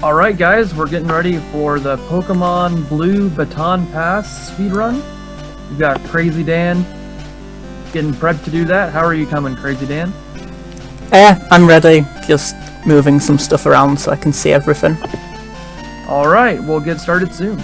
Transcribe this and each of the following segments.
Alright guys, we're getting ready for the Pokemon Blue Baton Pass speedrun. We've got Crazy Dan getting prepped to do that. How are you coming, Crazy Dan? I'm ready. Just moving some stuff around so I can see everything. Alright, we'll get started soon.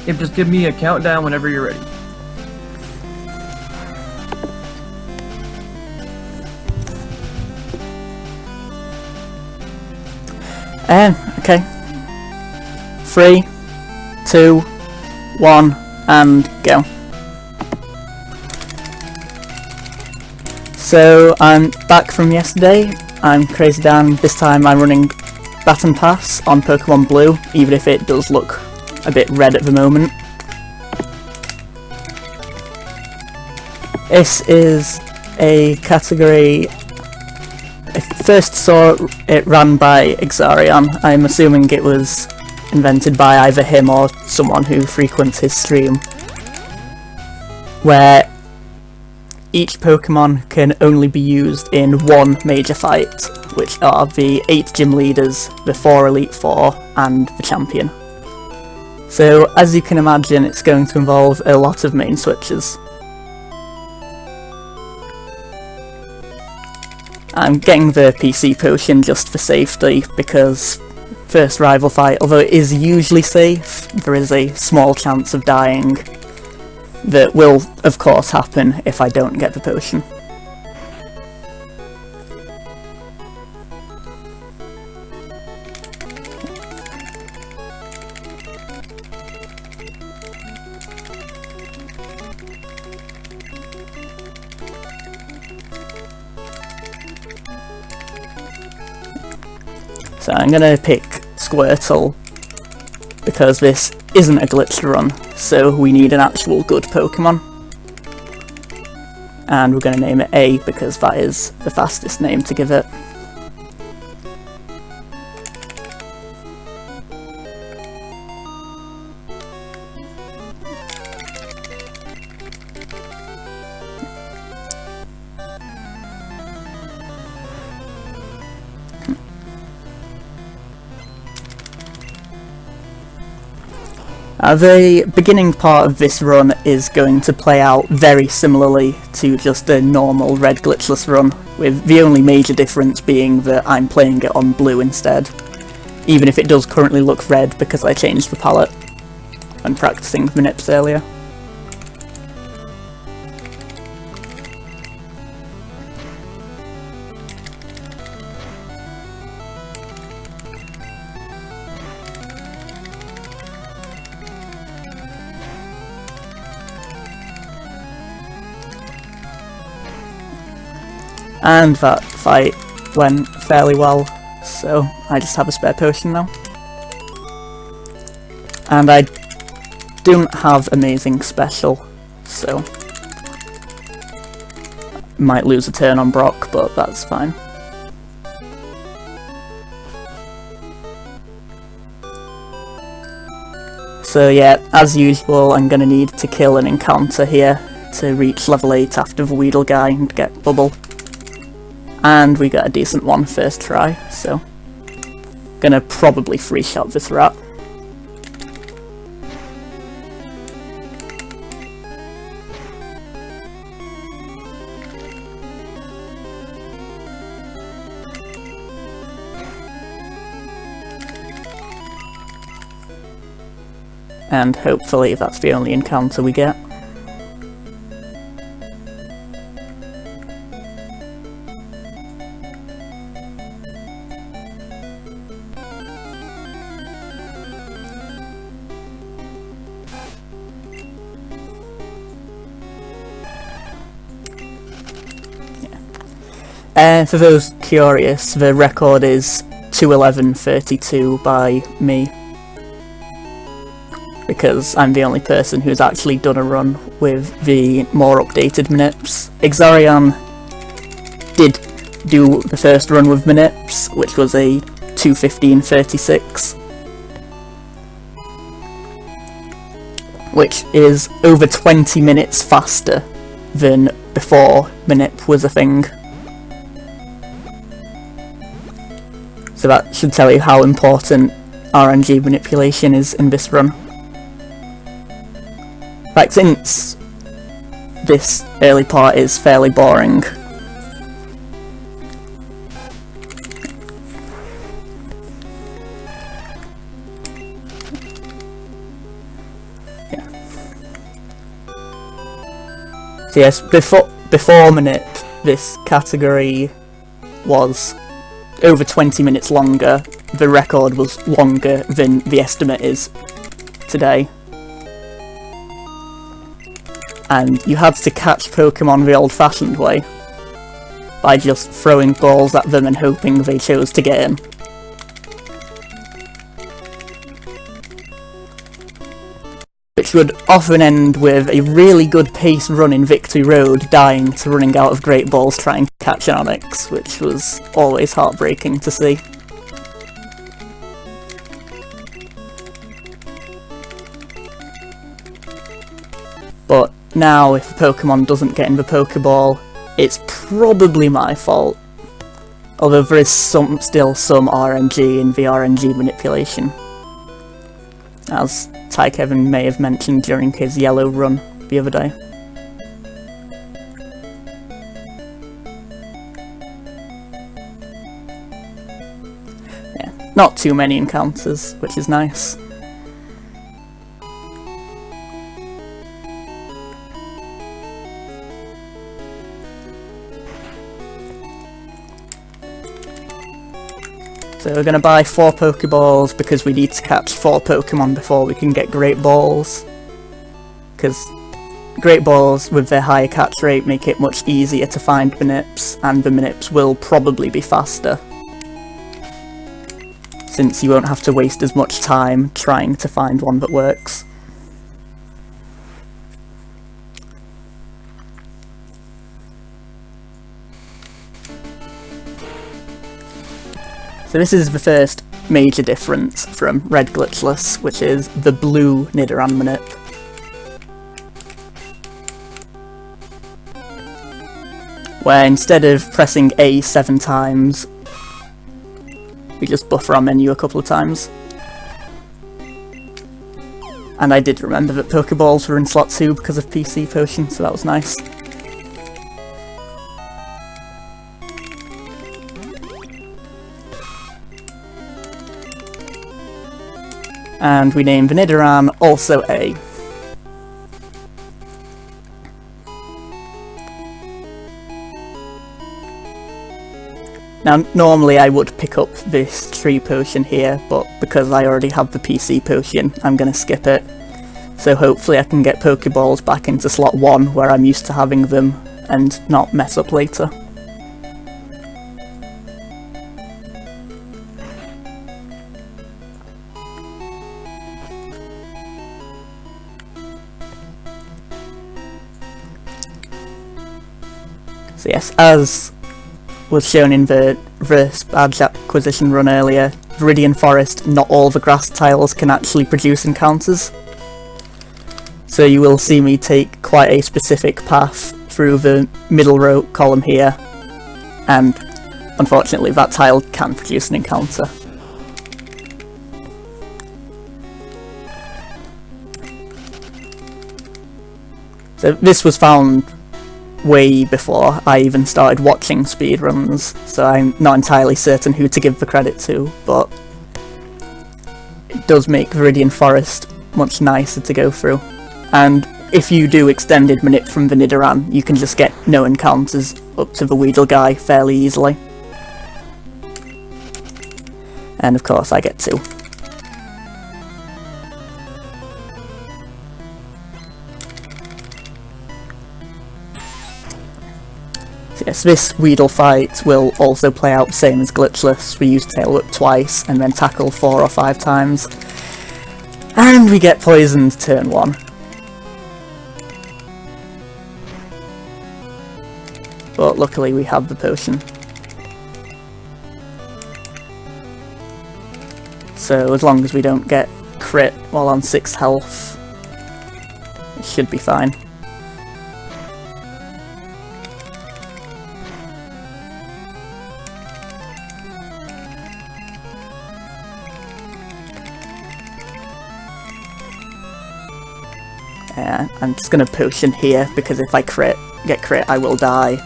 Yep, just give me a countdown whenever you're ready. Okay. 3, 2, 1, and go. So I'm back from yesterday. I'm Crazy Dan. This time I'm running Baton Pass on Pokemon Blue, even if it does look a bit red at the moment. This is a category. I first saw it ran by Exarion. I'm assuming it was invented by either him or someone who frequents his stream, where each Pokemon can only be used in one major fight, which are the 8 gym leaders, the 4 Elite Four, and the champion. So, as you can imagine, it's going to involve a lot of main switches. I'm getting the PC potion just for safety, because first rival fight, although it is usually safe, there is a small chance of dying that will, of course, happen if I don't get the potion. So I'm going to pick Squirtle, because this isn't a glitched run, so we need an actual good Pokemon. And we're going to name it A, because that is the fastest name to give it. The beginning part of this run is going to play out very similarly to just a normal red glitchless run, with the only major difference being that I'm playing it on blue instead, even if it does currently look red because I changed the palette when practicing the nips earlier. And that fight went fairly well, so I just have a spare potion now. And I don't have amazing special, so might lose a turn on Brock, but that's fine. So yeah, as usual, I'm going to need to kill an encounter here to reach level 8 after the Weedle guy and get Bubble. And we got a decent one first try, so gonna probably free shot this rat. And hopefully that's the only encounter we get. For those curious, the record is 2:11:32 by me, because I'm the only person who's actually done a run with the more updated minutes. Xarian did do the first run with minutes, which was a 2:15:36, which is over 20 minutes faster than before Minip was a thing. So that should tell you how important RNG manipulation is in this run. In fact, since this early part is fairly boring, so yes, before Minute, this category was over 20 minutes longer. The record was longer than the estimate is today. And you had to catch Pokemon the old-fashioned way, by just throwing balls at them and hoping they chose to get in. Which would often end with a really good pace run in Victory Road dying to running out of Great Balls trying to catch an Onix, which was always heartbreaking to see. But now, if a Pokemon doesn't get in the Pokeball, it's probably my fault. Although there is still some RNG in the RNG manipulation, as Ty Kevin may have mentioned during his yellow run the other day. Yeah, not too many encounters, which is nice. So we're going to buy 4 Pokeballs because we need to catch 4 Pokemon before we can get Great Balls. Because Great Balls, with their higher catch rate, make it much easier to find Minips, and the Minips will probably be faster, since you won't have to waste as much time trying to find one that works. So this is the first major difference from Red Glitchless, which is the blue Nidoran Minip. Where instead of pressing A 7 times, we just buffer our menu a couple of times. And I did remember that Pokeballs were in slot 2 because of PC Potion, so that was nice. And we name the Nidoran also A. Now, normally I would pick up this tree potion here, but because I already have the PC potion, I'm going to skip it. So hopefully I can get Pokeballs back into slot 1, where I'm used to having them, and not mess up later. So yes, as was shown in the reverse badge acquisition run earlier, Viridian Forest, not all the grass tiles can actually produce encounters. So you will see me take quite a specific path through the middle row column here, and unfortunately that tile can produce an encounter. So this was found way before I even started watching speedruns, so I'm not entirely certain who to give the credit to, but it does make Viridian Forest much nicer to go through. And if you do extended Minip from the Nidoran, you can just get no encounters up to the Weedle guy fairly easily. And of course I get 2. Yes, this Weedle fight will also play out the same as Glitchless. We use Tail Whip twice and then tackle 4 or 5 times. And we get poisoned turn 1. But luckily we have the potion. So as long as we don't get crit while on 6 health, it should be fine. I'm just going to potion here, because if I get crit, I will die.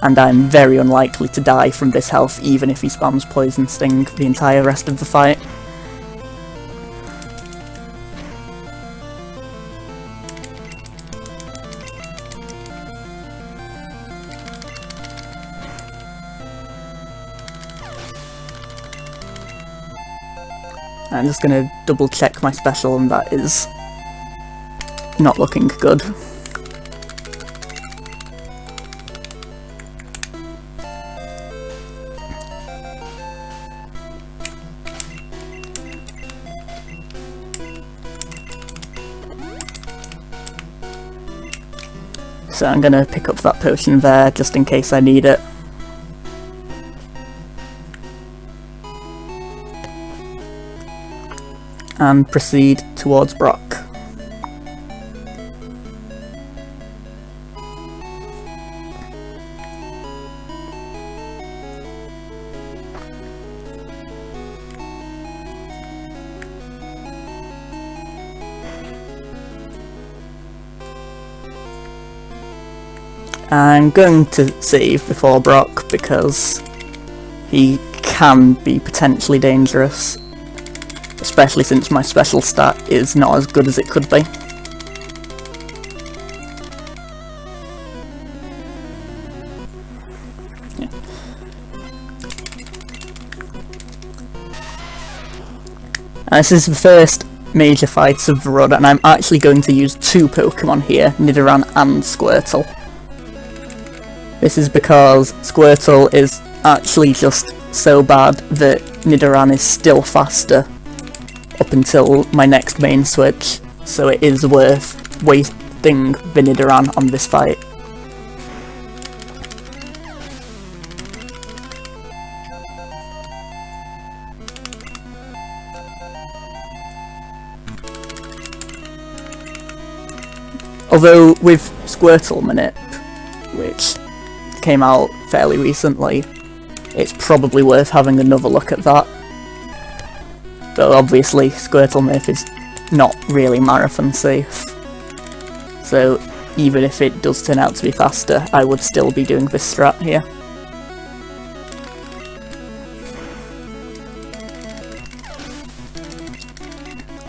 And I'm very unlikely to die from this health, even if he spams Poison Sting the entire rest of the fight. I'm just going to double check my special, and that is not looking good. So I'm going to pick up that potion there, just in case I need it. And proceed towards Brock. I'm going to save before Brock because he can be potentially dangerous, especially since my special stat is not as good as it could be. Yeah. This is the first major fight of the run, and I'm actually going to use 2 Pokemon here, Nidoran and Squirtle. This is because Squirtle is actually just so bad that Nidoran is still faster up until my next main switch, so it is worth wasting the Nidoran on this fight. Although with Squirtle Manip, which came out fairly recently, it's probably worth having another look at that. Though obviously Squirtle Manip is not really marathon safe, so even if it does turn out to be faster, I would still be doing this strat here.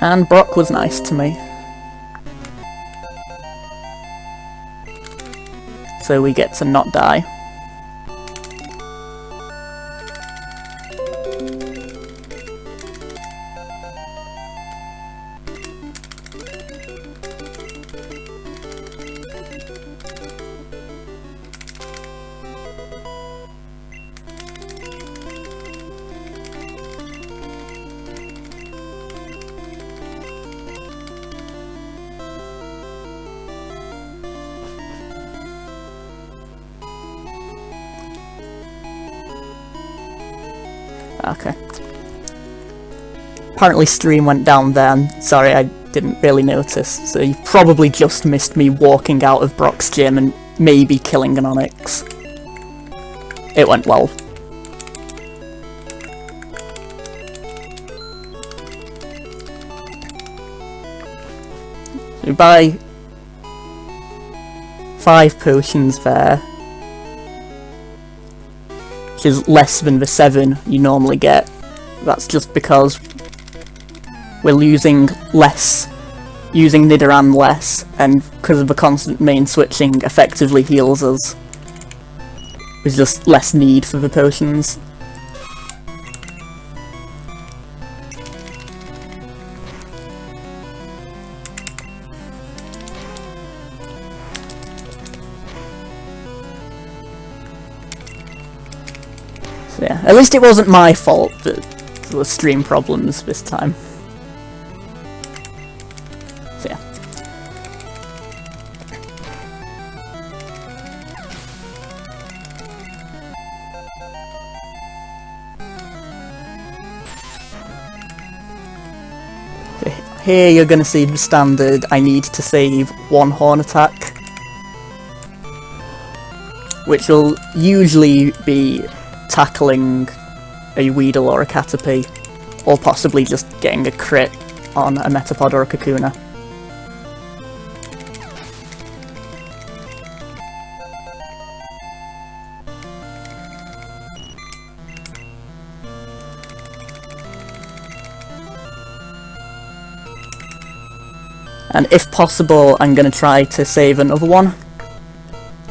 And Brock was nice to me. So we get to not die. Okay. Apparently stream went down then. Sorry, I didn't really notice. So you probably just missed me walking out of Brock's gym and maybe killing an Onyx. It went well. So buy 5 potions there, which is less than the 7 you normally get. That's just because we're using Nidoran less, and because of the constant main switching effectively heals us. There's just less need for the potions. So yeah, at least it wasn't my fault that there were stream problems this time. So yeah. So here you're going to see the standard I need to save 1 horn attack, which will usually be tackling a Weedle or a Caterpie, or possibly just getting a crit on a Metapod or a Kakuna. And if possible, I'm going to try to save another one,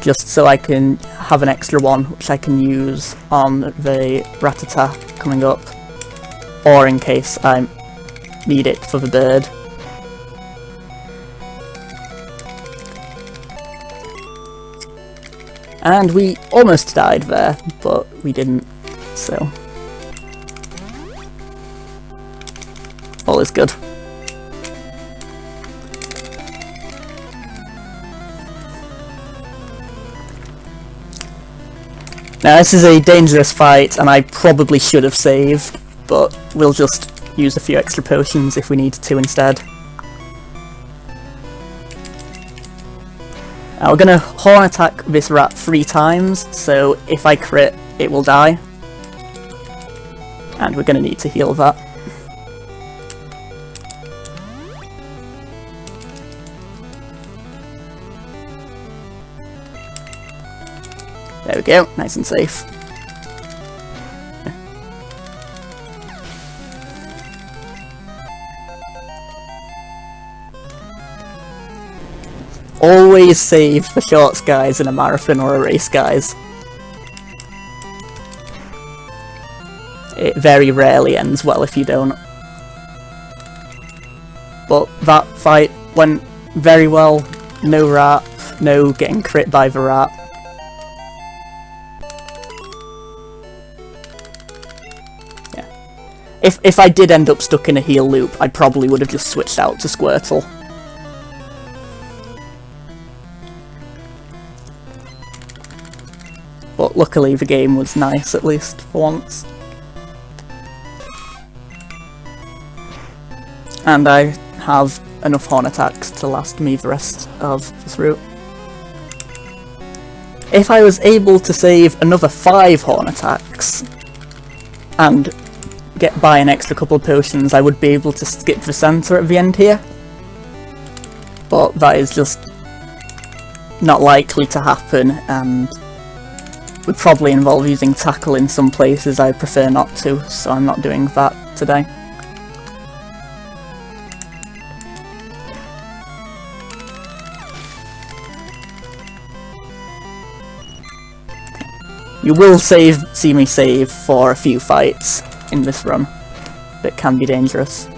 just so I can have an extra one which I can use on the Rattata coming up, or in case I need it for the bird. And we almost died there, but we didn't, so all is good. Now this is a dangerous fight, and I probably should have saved, but we'll just use a few extra potions if we need to instead. Now we're going to horn attack this rat 3 times, so if I crit, it will die. And we're going to need to heal that. There we go, nice and safe. Always save the shorts guys in a marathon or a race, guys. It very rarely ends well if you don't. But that fight went very well. No rat, no getting crit by the rat. If I did end up stuck in a heal loop, I probably would have just switched out to Squirtle. But luckily the game was nice, at least, for once. And I have enough horn attacks to last me the rest of this route. If I was able to save another 5 horn attacks, and get by an extra couple of potions, I would be able to skip the centre at the end here. But that is just not likely to happen, and would probably involve using tackle in some places I prefer not to, so I'm not doing that today. You will see me save for a few fights in this run that can be dangerous.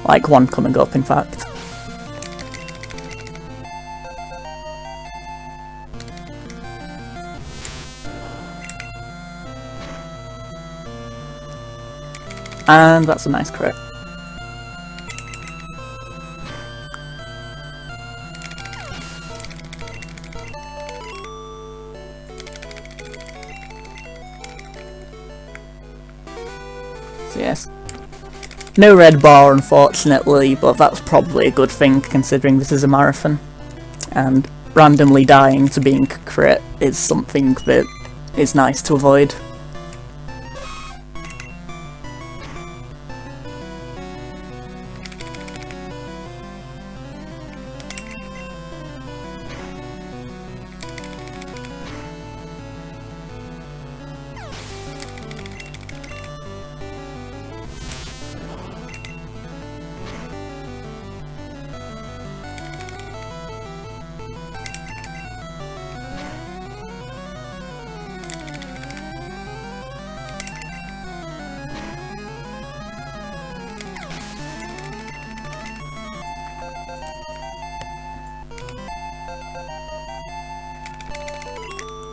Like one coming up, in fact. And that's a nice crit. So yes, no red bar unfortunately, but that's probably a good thing considering this is a marathon. And randomly dying to being crit is something that is nice to avoid.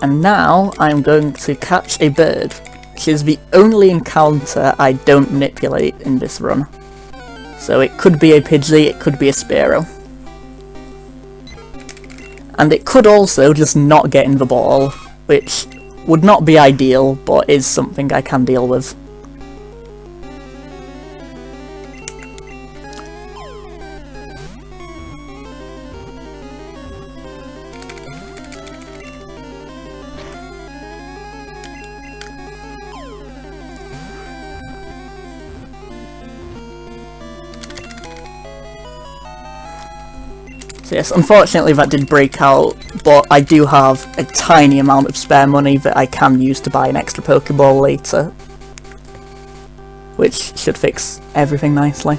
And now I'm going to catch a bird, which is the only encounter I don't manipulate in this run. So it could be a Pidgey, it could be a Spearow. And it could also just not get in the ball, which would not be ideal, but is something I can deal with. So yes, unfortunately that did break out, but I do have a tiny amount of spare money that I can use to buy an extra Pokeball later, which should fix everything nicely.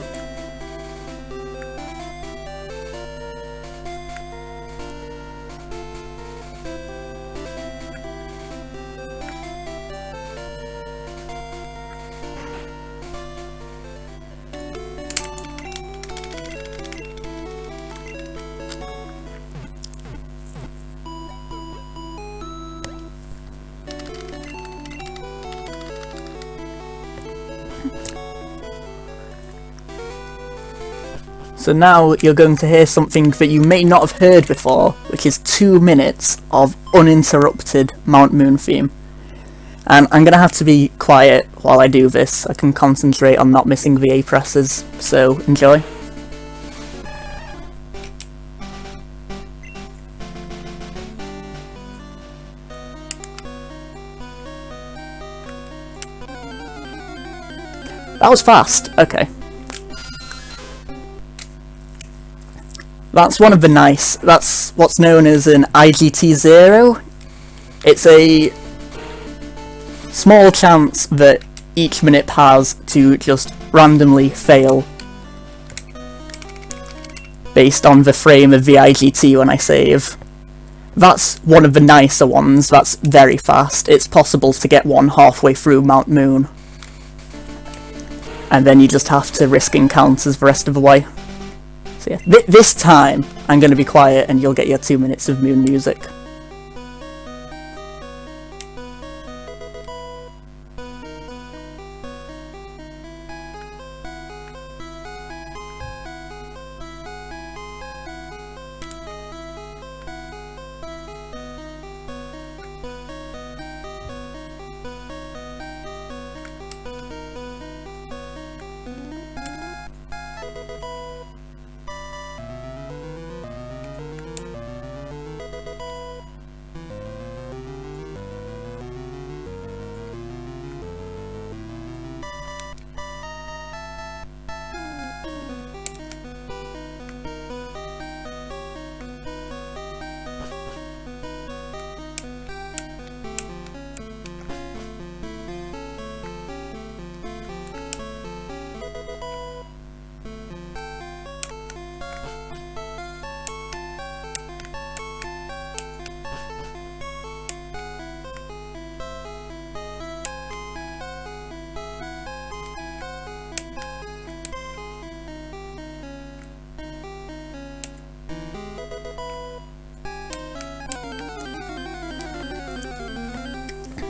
So now you're going to hear something that you may not have heard before, which is 2 minutes of uninterrupted Mount Moon theme. And I'm going to have to be quiet while I do this. I can concentrate on not missing VA presses, so enjoy. That was fast, okay. That's one of the nice, that's what's known as an IGT0. It's a small chance that each minute has to just randomly fail based on the frame of the IGT when I save. That's one of the nicer ones, that's very fast. It's possible to get one halfway through Mount Moon. And then you just have to risk encounters the rest of the way. So yeah, this time I'm going to be quiet and you'll get your 2 minutes of Moon music.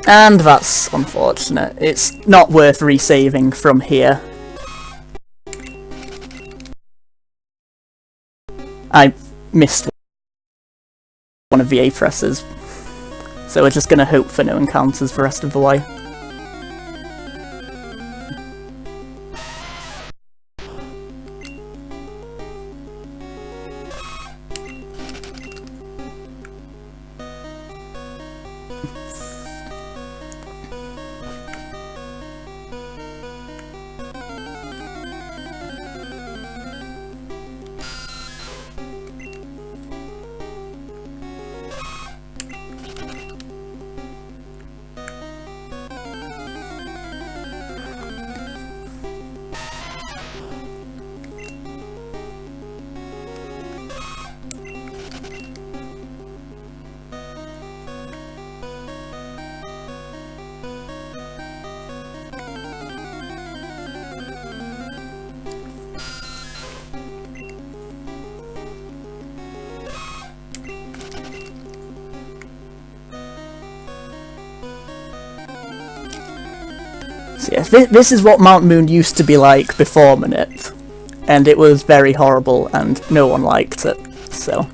And that's unfortunate. It's not worth resaving from here. I missed one of the A presses, so we're just going to hope for no encounters the rest of the way. So yeah, this is what Mount Moon used to be like before Manip, and it was very horrible and no one liked it, so...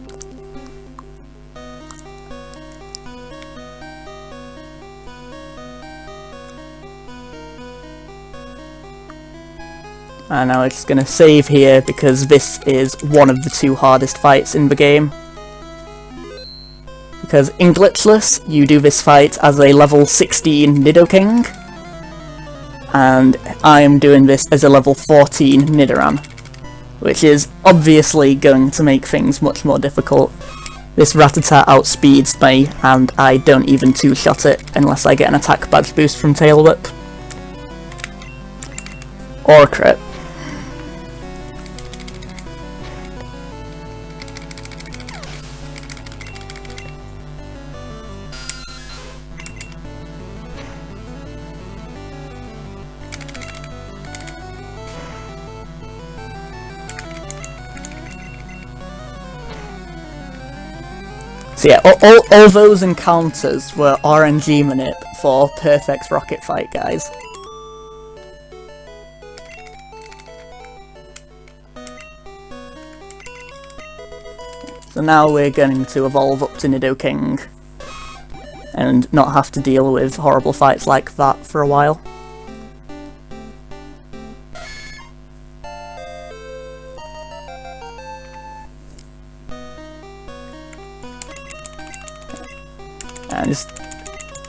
And now we're just going to save here because this is one of the 2 hardest fights in the game. Because in Glitchless, you do this fight as a level 16 Nidoking, and I'm doing this as a level 14 Nidoran, which is obviously going to make things much more difficult. This Rattata outspeeds me, and I don't even 2-shot it unless I get an attack badge boost from Tail Whip. Or a crit. So yeah, all those encounters were RNG Manip for perfect rocket fight, guys. So now we're going to evolve up to Nidoking and not have to deal with horrible fights like that for a while. And just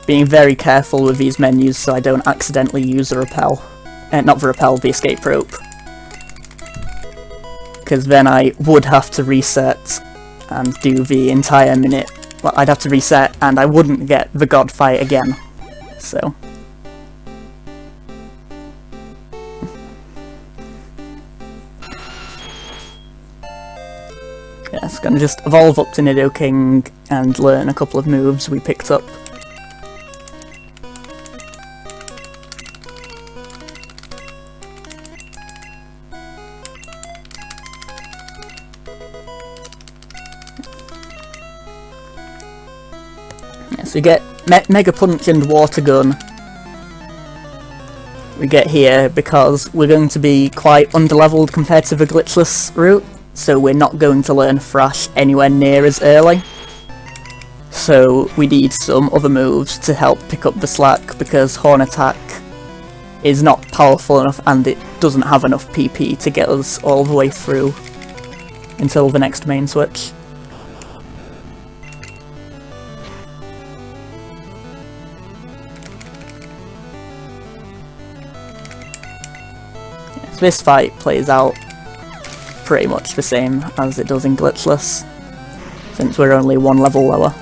being very careful with these menus so I don't accidentally use the repel. Not the repel, the escape rope. Because then I would have to reset and do the entire minute. Well, I'd have to reset and I wouldn't get the god fight again. So... yeah, it's gonna just evolve up to Nidoking and learn a couple of moves we picked up. Yeah, so you get Mega Punch and Water Gun. We get here because we're going to be quite underleveled compared to the glitchless route. So we're not going to learn Thrash anywhere near as early. So we need some other moves to help pick up the slack because Horn Attack is not powerful enough and it doesn't have enough PP to get us all the way through until the next main switch. So this fight plays out pretty much the same as it does in Glitchless, since we're only 1 level lower.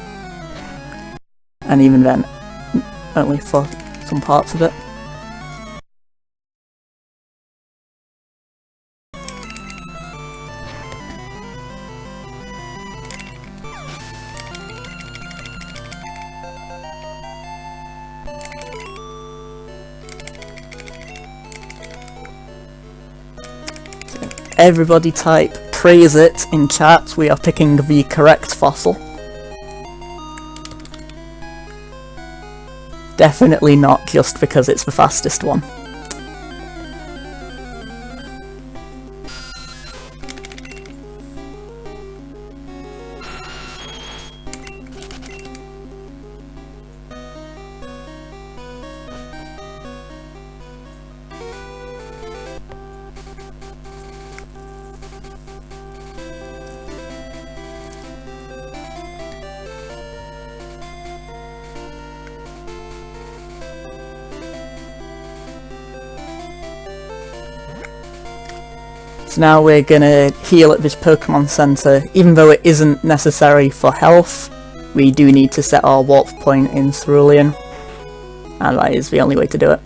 And even then, only for some parts of it. Everybody type praise it in chat, we are picking the correct fossil. Definitely not just because it's the fastest one. So now we're gonna heal at this Pokemon Center. Even though it isn't necessary for health, we do need to set our warp point in Cerulean, and that is the only way to do it.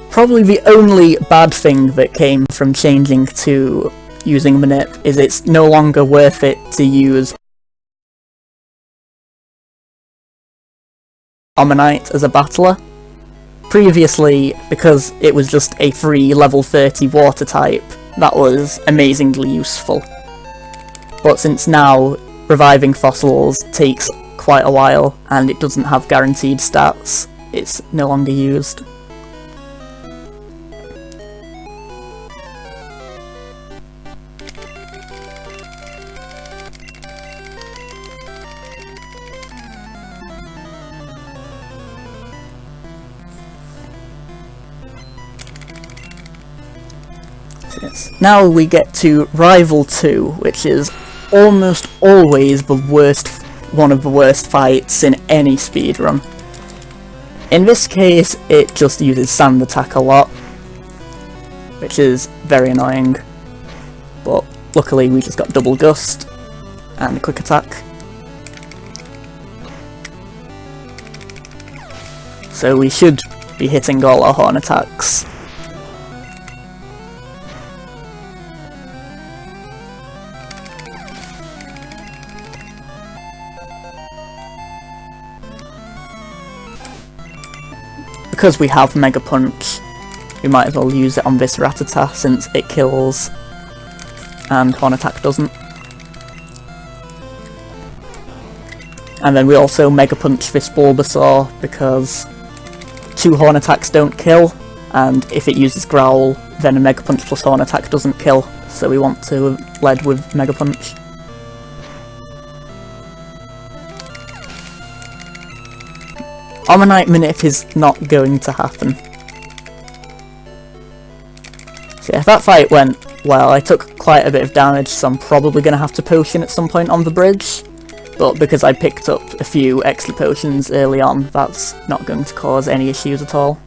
Probably the only bad thing that came from changing to using Manip is it's no longer worth it to use Omanyte as a battler. Previously, because it was just a free level 30 water type, that was amazingly useful. But since now reviving fossils takes quite a while and it doesn't have guaranteed stats, it's no longer used. Yes. Now we get to Rival 2, which is almost always one of the worst fights in any speedrun. In this case, it just uses sand attack a lot, which is very annoying, but luckily we just got double gust and quick attack. So we should be hitting all our horn attacks. Because we have Mega Punch, we might as well use it on this Rattata since it kills and Horn Attack doesn't. And then we also Mega Punch this Bulbasaur because 2 Horn Attacks don't kill, and if it uses Growl, then a Mega Punch plus Horn Attack doesn't kill, so we want to lead with Mega Punch. Omanyte Manip is not going to happen. So yeah, that fight went well. I took quite a bit of damage, so I'm probably going to have to potion at some point on the bridge. But because I picked up a few extra potions early on, that's not going to cause any issues at all.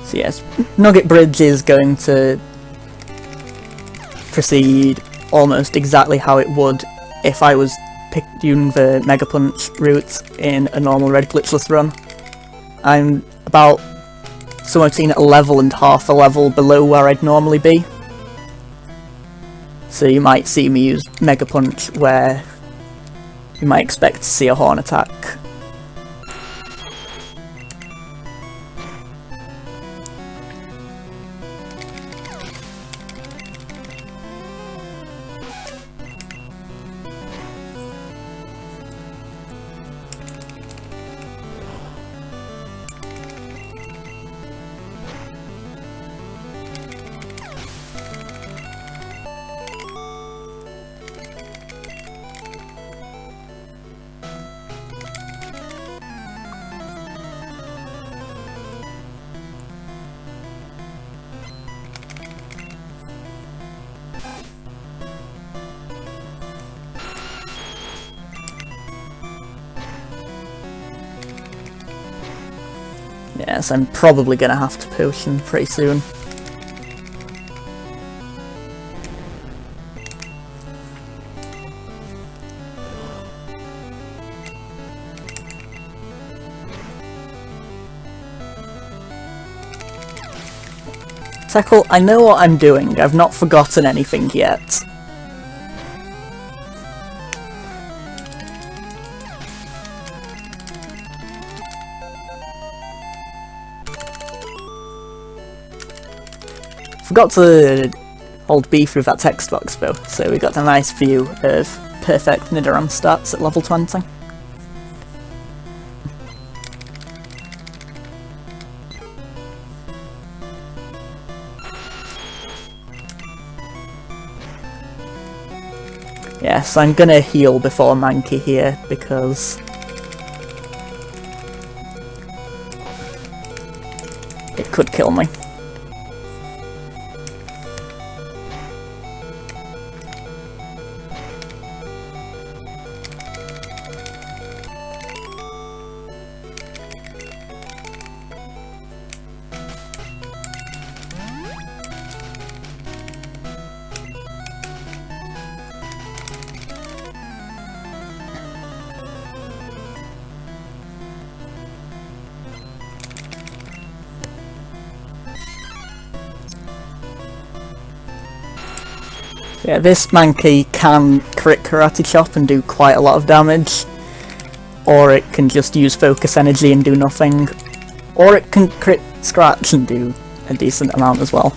So yes, Nugget Bridge is going to proceed almost exactly how it would if I was doing the Mega Punch route in a normal red glitchless run. I'm about somewhere between a level and half a level below where I'd normally be. So you might see me use Mega Punch where you might expect to see a Horn Attack. Yes, I'm probably going to have to potion pretty soon. Teckle, I know what I'm doing. I've not forgotten anything yet. Forgot to hold B through that text box though, so we got a nice view of perfect Nidoran stats at level 20. Yes, I'm gonna heal before Mankey here because it could kill me. Yeah, this monkey can crit Karate Chop and do quite a lot of damage, or it can just use focus energy and do nothing, or it can crit Scratch and do a decent amount as well.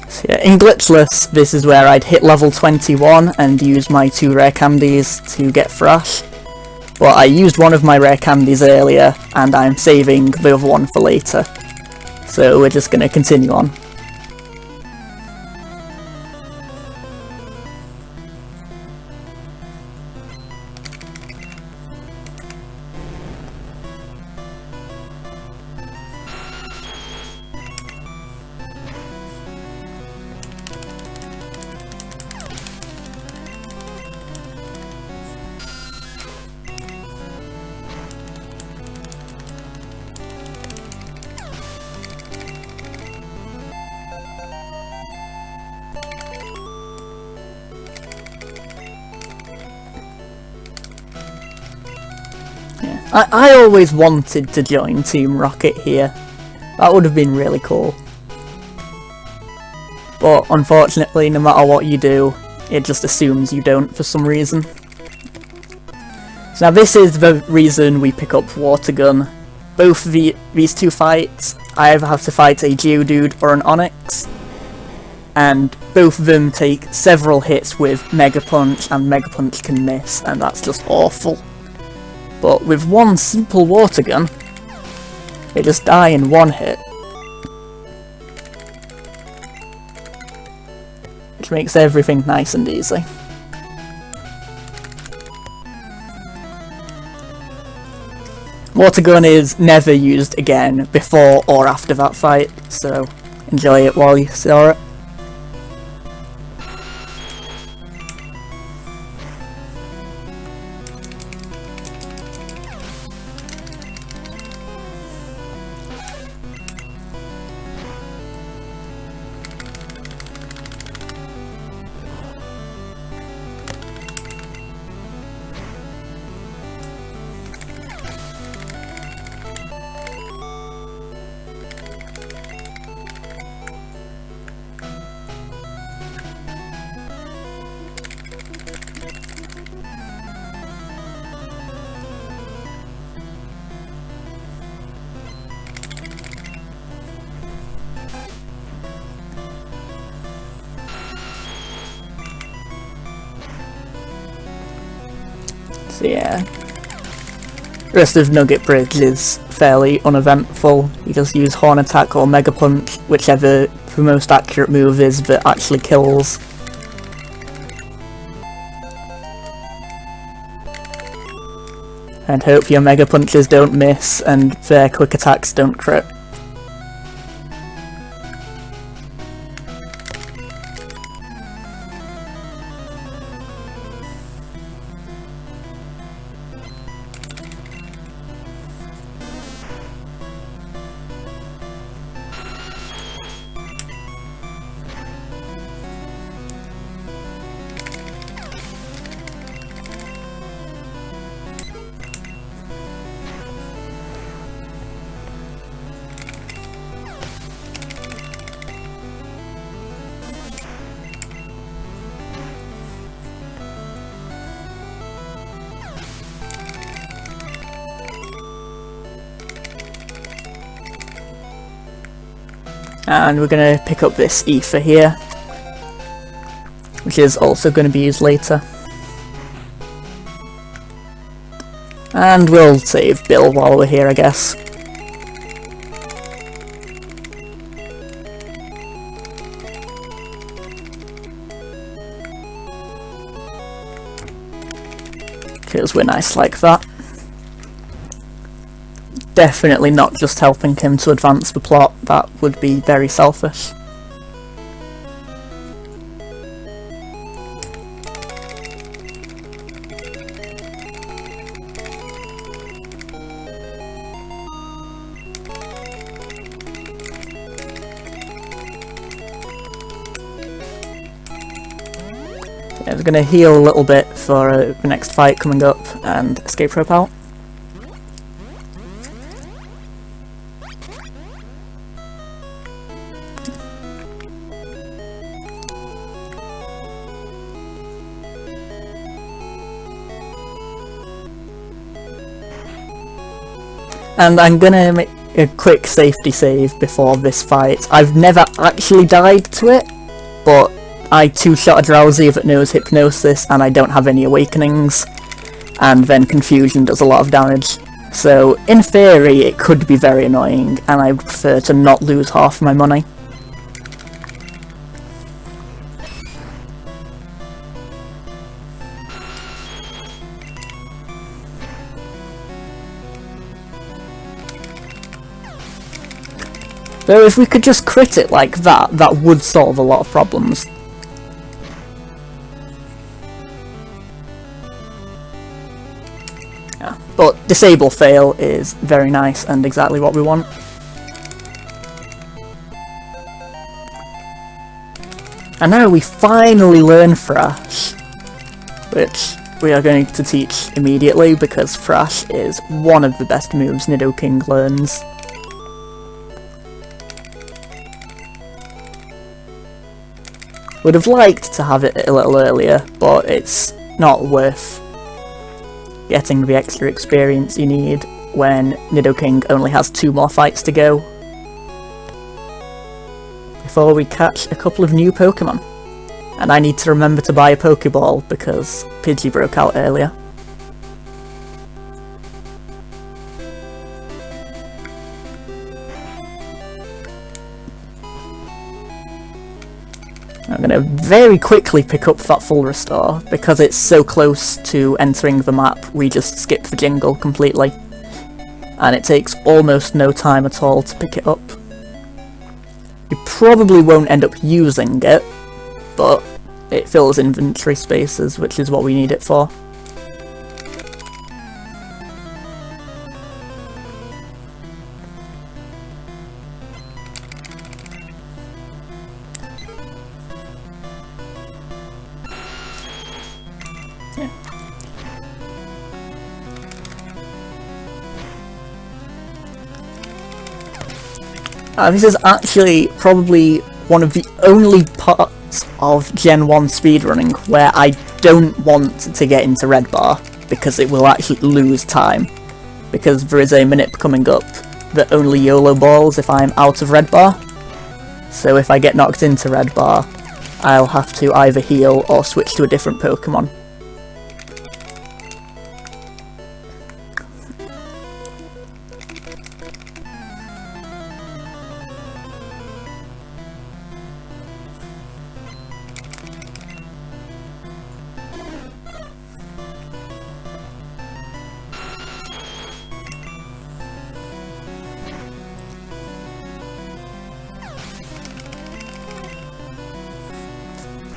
So yeah, in Glitchless, this is where I'd hit level 21 and use my 2 rare candies to get Thrash, but I used one of my rare candies earlier and I'm saving the other one for later. So we're just going to continue on. I always wanted to join Team Rocket here. That would have been really cool. But unfortunately, no matter what you do, it just assumes you don't for some reason. So now this is the reason we pick up Water Gun. Both these two fights, I either have to fight a Geodude or an Onix, and both of them take several hits with Mega Punch, and Mega Punch can miss, and that's just awful. But with one simple Water Gun, they just die in one hit. Which makes everything nice and easy. Water Gun is never used again before or after that fight, so enjoy it while you saw it. So yeah, the rest of Nugget Bridge is fairly uneventful. You just use Horn Attack or Mega Punch, whichever the most accurate move is that actually kills. And hope your Mega Punches don't miss and their quick attacks don't crit. And we're going to pick up this ether here, which is also going to be used later. And we'll save Bill while we're here, I guess. Because we're nice like that. Definitely not just helping him to advance the plot, that would be very selfish. Yeah, we're going to heal a little bit for the next fight coming up and escape rope out. And I'm gonna make a quick safety save before this fight. I've never actually died to it, but I two-shot a drowsy if it knows hypnosis and I don't have any awakenings, and then confusion does a lot of damage. So in theory it could be very annoying, and I prefer to not lose half my money. Though if we could just crit it like that, that would solve a lot of problems. Yeah, but disable fail is very nice and exactly what we want. And now we finally learn Thrash, which we are going to teach immediately because Thrash is one of the best moves Nidoking learns. Would have liked to have it a little earlier, but it's not worth getting the extra experience you need when Nidoking only has 2 more fights to go before we catch a couple of new Pokemon. And I need to remember to buy a Pokeball because Pidgey broke out earlier. I'm going to very quickly pick up that full restore, because it's so close to entering the map, we just skip the jingle completely. And it takes almost no time at all to pick it up. You probably won't end up using it, but it fills inventory spaces, which is what we need it for. This is actually probably one of the only parts of Gen 1 speedrunning where I don't want to get into Red Bar, because it will actually lose time. Because there is a minute coming up that only YOLO balls if I'm out of Red Bar. So if I get knocked into Red Bar, I'll have to either heal or switch to a different Pokemon.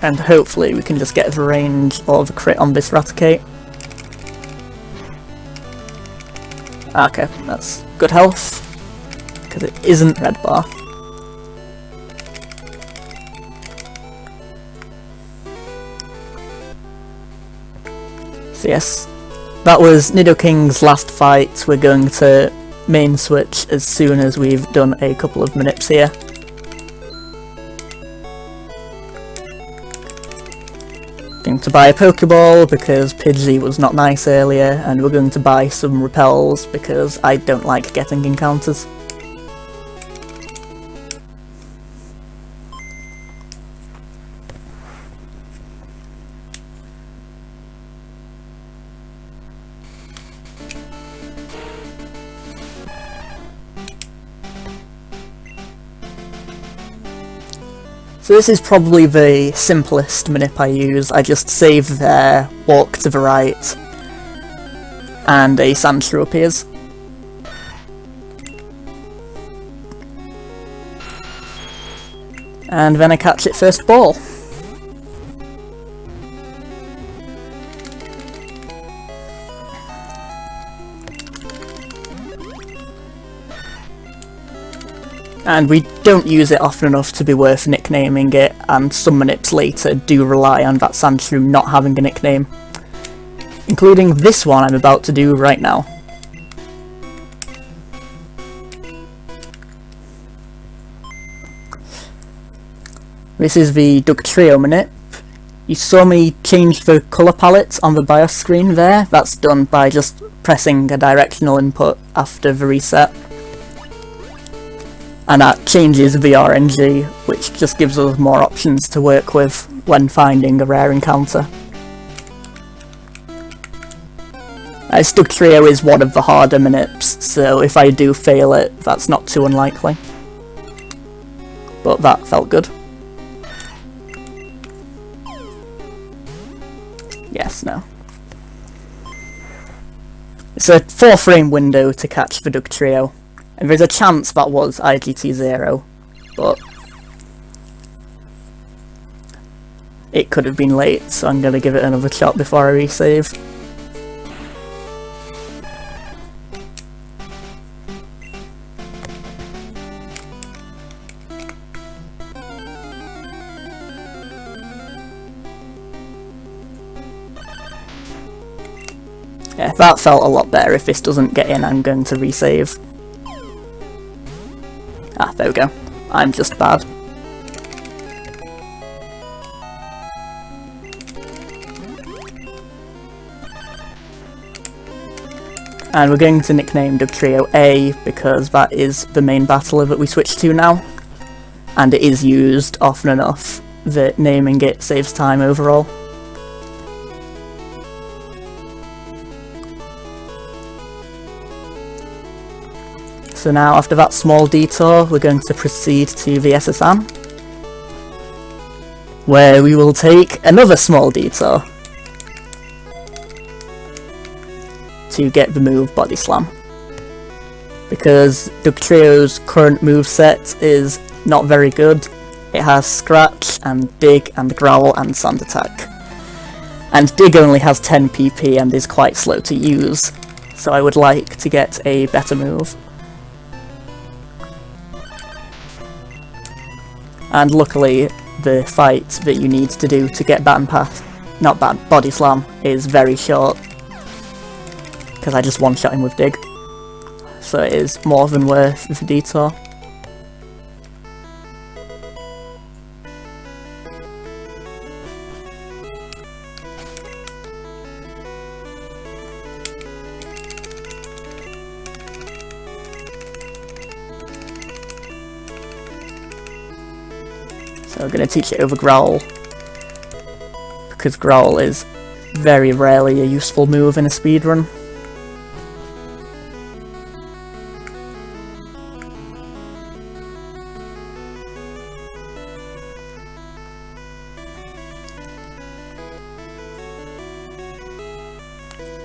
And hopefully we can just get the range or the crit on this Raticate. Okay, that's good health, because it isn't Red Bar. So yes, that was Nidoking's last fight. We're going to main switch as soon as we've done a couple of minutes here. Going to buy a Pokeball because Pidgey was not nice earlier, and we're going to buy some repels because I don't like getting encounters. So this is probably the simplest manip I use. I just save there, walk to the right, and a Sandshrew appears. And then I catch it first ball. And we don't use it often enough to be worth nicknaming it, and some manips later do rely on that Sandshrew not having a nickname. Including this one I'm about to do right now. This is the Dugtrio manip. You saw me change the colour palette on the BIOS screen there. That's done by just pressing a directional input after the reset. And that changes the RNG, which just gives us more options to work with when finding a rare encounter. Stuck Trio is one of the harder manips, so if I do fail it, that's not too unlikely. But that felt good. Yes, no. It's a 4-frame window to catch the Duck Trio, and there's a chance that was IGT0, but it could have been late, so I'm going to give it another shot before I resave. Yeah, that felt a lot better. If this doesn't get in, I'm going to resave. Ah, there we go. I'm just bad. And we're going to nickname Duck Trio A because that is the main battler that we switch to now. And it is used often enough that naming it saves time overall. So now, after that small detour, we're going to proceed to the SSN, where we will take another small detour to get the move Body Slam. Because Duck Trio's current moveset is not very good. It has Scratch, and Dig, and Growl, and Sand Attack. And Dig only has 10 PP and is quite slow to use, so I would like to get a better move. And luckily, the fight that you need to do to get Baton Pass, Body Slam, is very short. Because I just one-shot him with Dig. So it is more than worth the detour. So I'm going to teach it over Growl, because Growl is very rarely a useful move in a speedrun.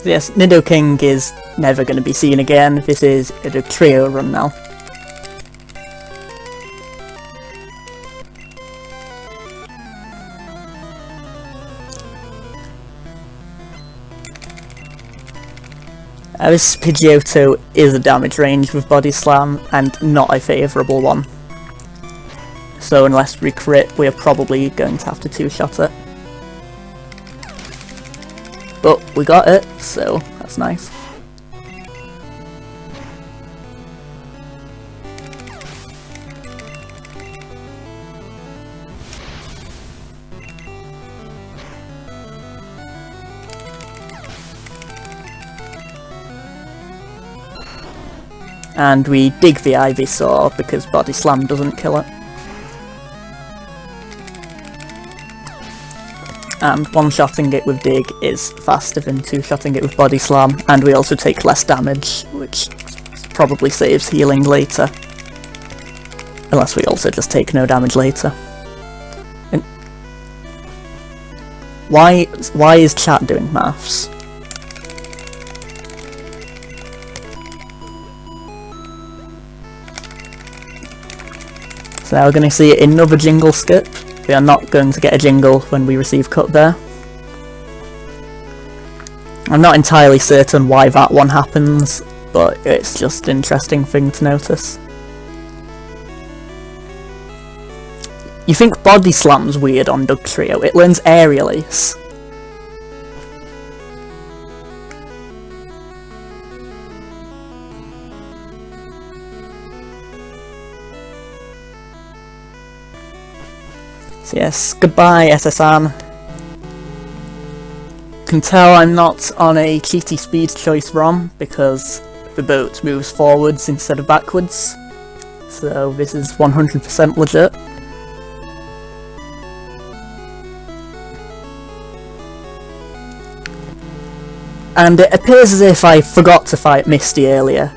So yes, Nidoking is never going to be seen again. This is a trio run now. This Pidgeotto is a damage range with Body Slam, and not a favourable one. So unless we crit, we are probably going to have to two-shot it. But we got it, so that's nice. And we dig the Ivysaur because Body Slam doesn't kill it. And one-shotting it with Dig is faster than two-shotting it with Body Slam, and we also take less damage, which probably saves healing later. Unless we also just take no damage later. And why is chat doing maths? So now we're going to see another jingle skip. We are not going to get a jingle when we receive cut there. I'm not entirely certain why that one happens, but it's just an interesting thing to notice. You think Body Slam's weird on Duck Trio? It learns Aerial Ace. So yes, goodbye SSN. can tell I'm not on a cheaty speed choice ROM because the boat moves forwards instead of backwards, so this is 100% legit. And it appears as if I forgot to fight Misty earlier,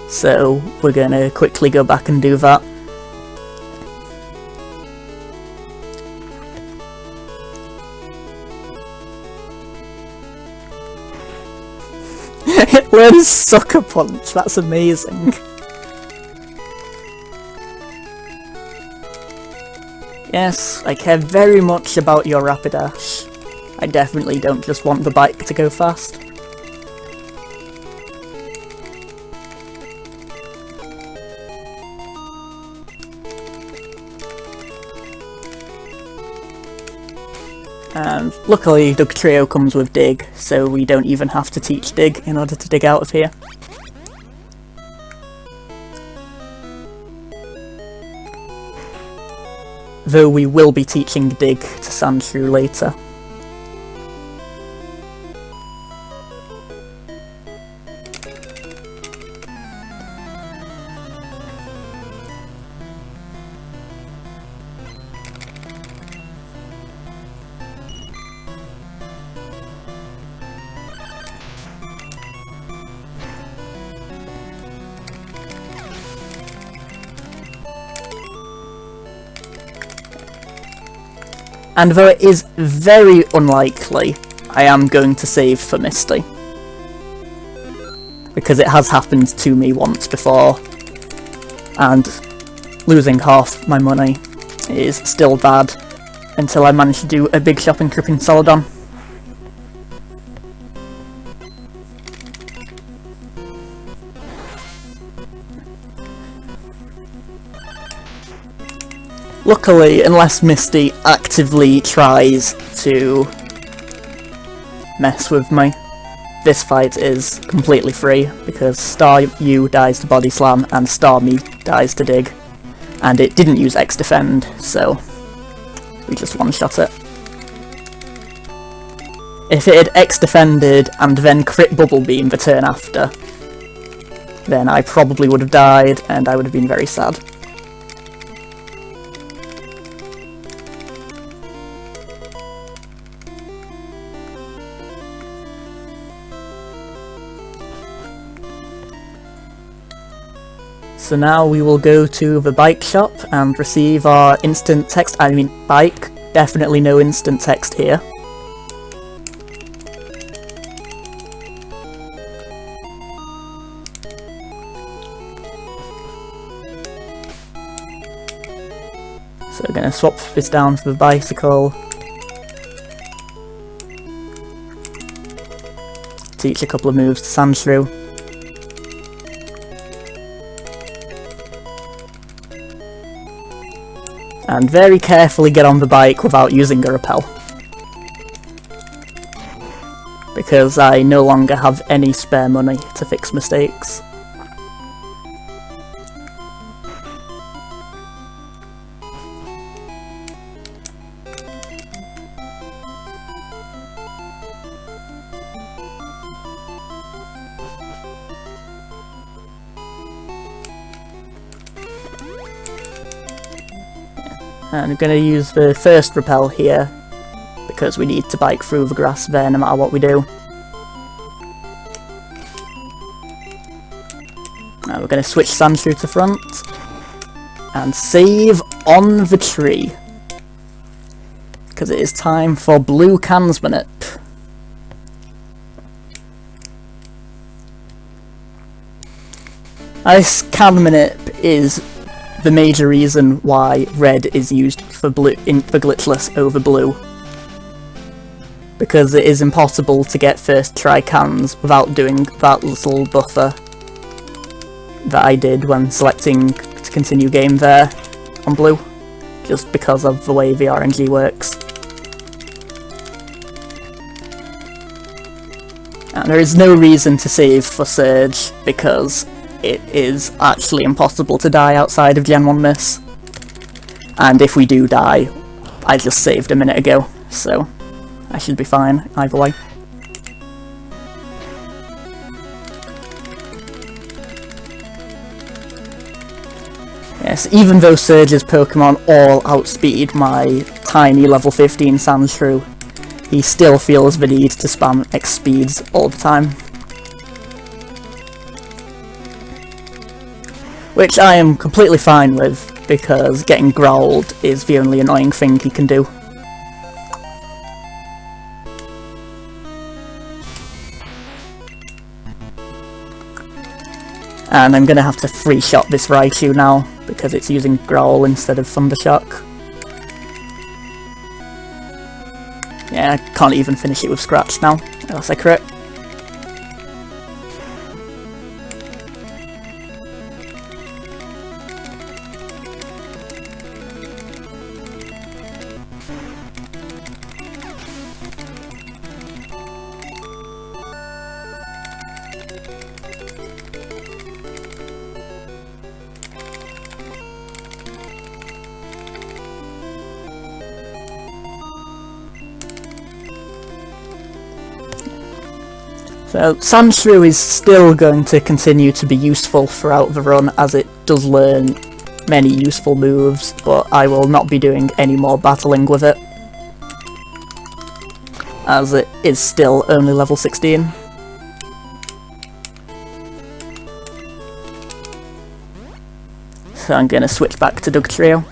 so we're gonna quickly go back and do that. It learns Sucker Punch, that's amazing. Yes, I care very much about your Rapidash. I definitely don't just want the bike to go fast. And luckily the trio comes with dig, so we don't even have to teach dig in order to dig out of here. Though we will be teaching dig to Sandshrew later. And though it is very unlikely, I am going to save for Misty. Because it has happened to me once before, and losing half my money is still bad until I manage to do a big shopping trip in Celadon. Luckily, unless Misty actively tries to mess with me, this fight is completely free, because Star U dies to Body Slam and Star Me dies to Dig. And it didn't use X Defend, so we just one-shot it. If it had X Defended and then crit Bubble Beam the turn after, then I probably would have died and I would have been very sad. So now we will go to the bike shop and receive our instant text, bike, definitely no instant text here. So we're going to swap this down for the bicycle. Teach a couple of moves to Sandshrew. And very carefully get on the bike without using a rappel. Because I no longer have any spare money to fix mistakes. And I'm going to use the first rappel here, because we need to bike through the grass there no matter what we do. Now we're going to switch Sandshrew to front, and save on the tree, because it is time for Blue Cansmanip. This Cansmanip is the major reason why red is used for blue for glitchless over blue, because it is impossible to get first try cans without doing that little buffer that I did when selecting to continue game there on blue, just because of the way the RNG works. And there is no reason to save for Surge, because it is actually impossible to die outside of Gen 1 Miss. And if we do die, I just saved a minute ago, so I should be fine either way. Yes, even though Surge's Pokemon all outspeed my tiny level 15 Sandshrew, he still feels the need to spam X-Speeds all the time. Which I am completely fine with, because getting growled is the only annoying thing he can do. And I'm gonna have to free shot this Raichu now, because it's using Growl instead of Thundershock. Yeah, I can't even finish it with Scratch now, unless I crit. So Sandshrew is still going to continue to be useful throughout the run, as it does learn many useful moves, but I will not be doing any more battling with it, as it is still only level 16. So I'm going to switch back to Dugtrio.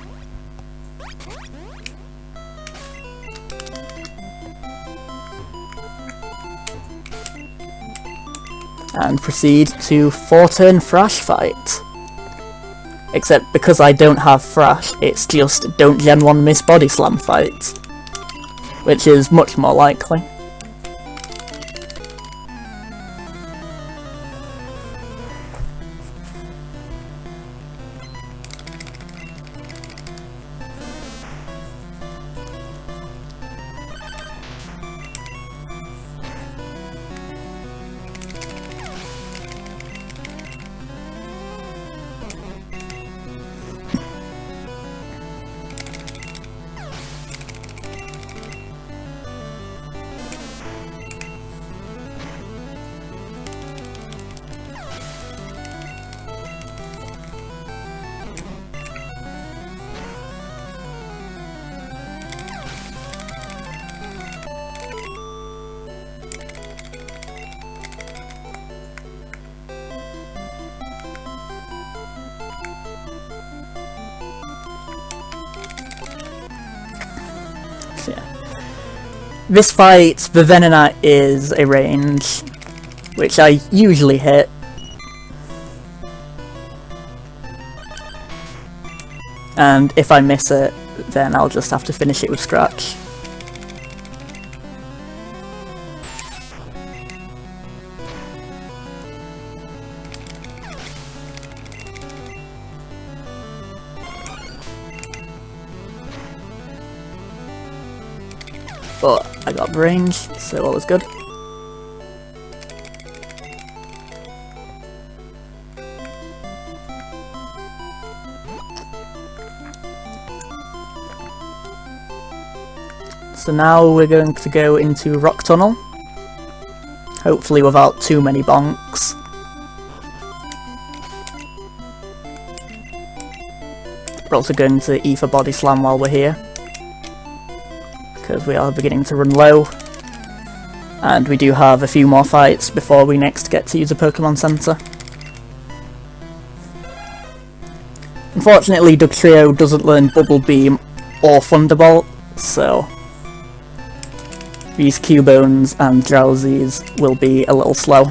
And proceed to 4-turn Thrash fight. Except because I don't have Thrash, it's just don't Gen 1 miss Body Slam fight, which is much more likely. This fight, the Venonat is a range, which I usually hit. And if I miss it, then I'll just have to finish it with Scratch. But I got the range, so all is good. So now we're going to go into Rock Tunnel, hopefully without too many bonks. We're also going to Ether Body Slam while we're here, because we are beginning to run low, and we do have a few more fights before we next get to use a Pokemon Center. Unfortunately, Dugtrio doesn't learn Bubble Beam or Thunderbolt, so these Cubones and Drowsies will be a little slow.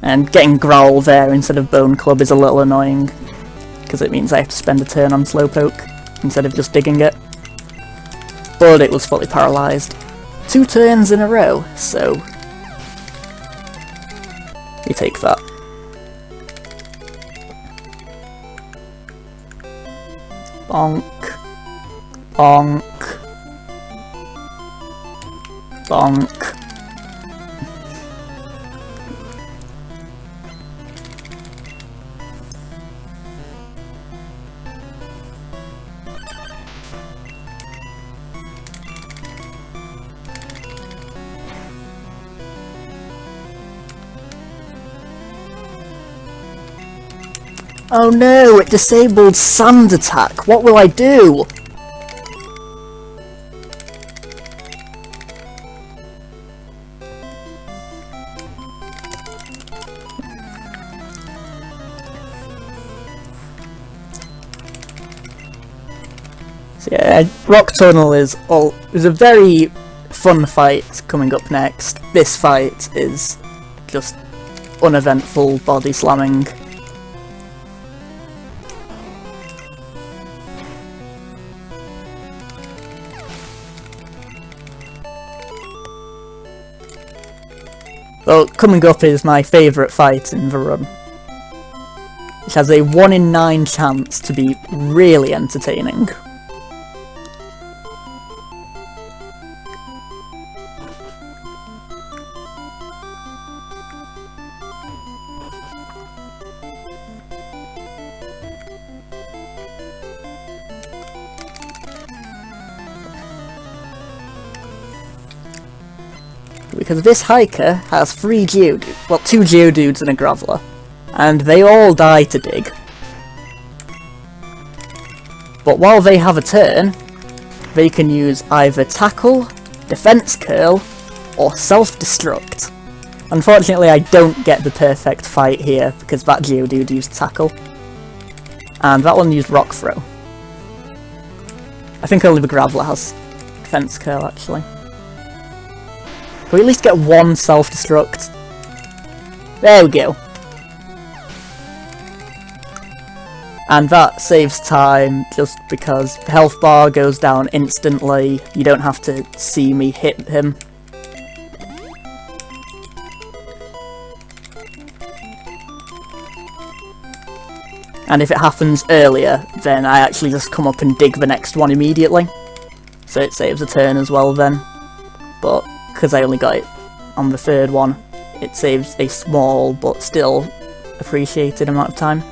And getting Growl there instead of Bone Club is a little annoying, because it means I have to spend a turn on Slowpoke instead of just digging it. But it was fully paralysed 2 turns in a row, so you take that. Bonk. Bonk. Bonk. Oh no, it disabled sand attack. What will I do? So yeah, Rock Tunnel is a very fun fight coming up next. This fight is just uneventful body slamming. Well, coming up is my favourite fight in the run, which has a 1 in 9 chance to be really entertaining. Because this hiker has 3 Geodudes, well 2 Geodudes and a Graveler, and they all die to dig. But while they have a turn, they can use either Tackle, Defense Curl, or Self-Destruct. Unfortunately I don't get the perfect fight here because that Geodude used Tackle, and that one used Rock Throw. I think only the Graveler has Defense Curl actually. Can we at least get 1 self-destruct? There we go. And that saves time just because the health bar goes down instantly. You don't have to see me hit him. And if it happens earlier, then I actually just come up and dig the next one immediately. So it saves a turn as well then. But because I only got it on the 3rd one, it saves a small but still appreciated amount of time.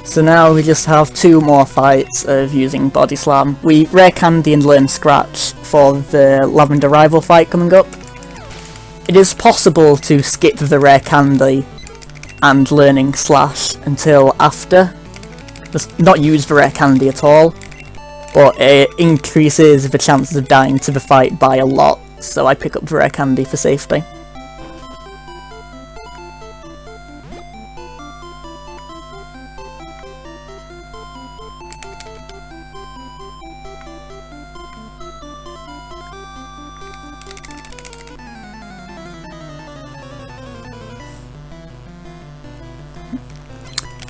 So now we just have 2 more fights of using Body Slam. We Rare Candy and Learn Scratch for the Lavender rival fight coming up. It is possible to skip the Rare Candy and Learning Slash until after. Just not use the Rare Candy at all, but it increases the chances of dying to the fight by a lot, so I pick up the Rare Candy for safety.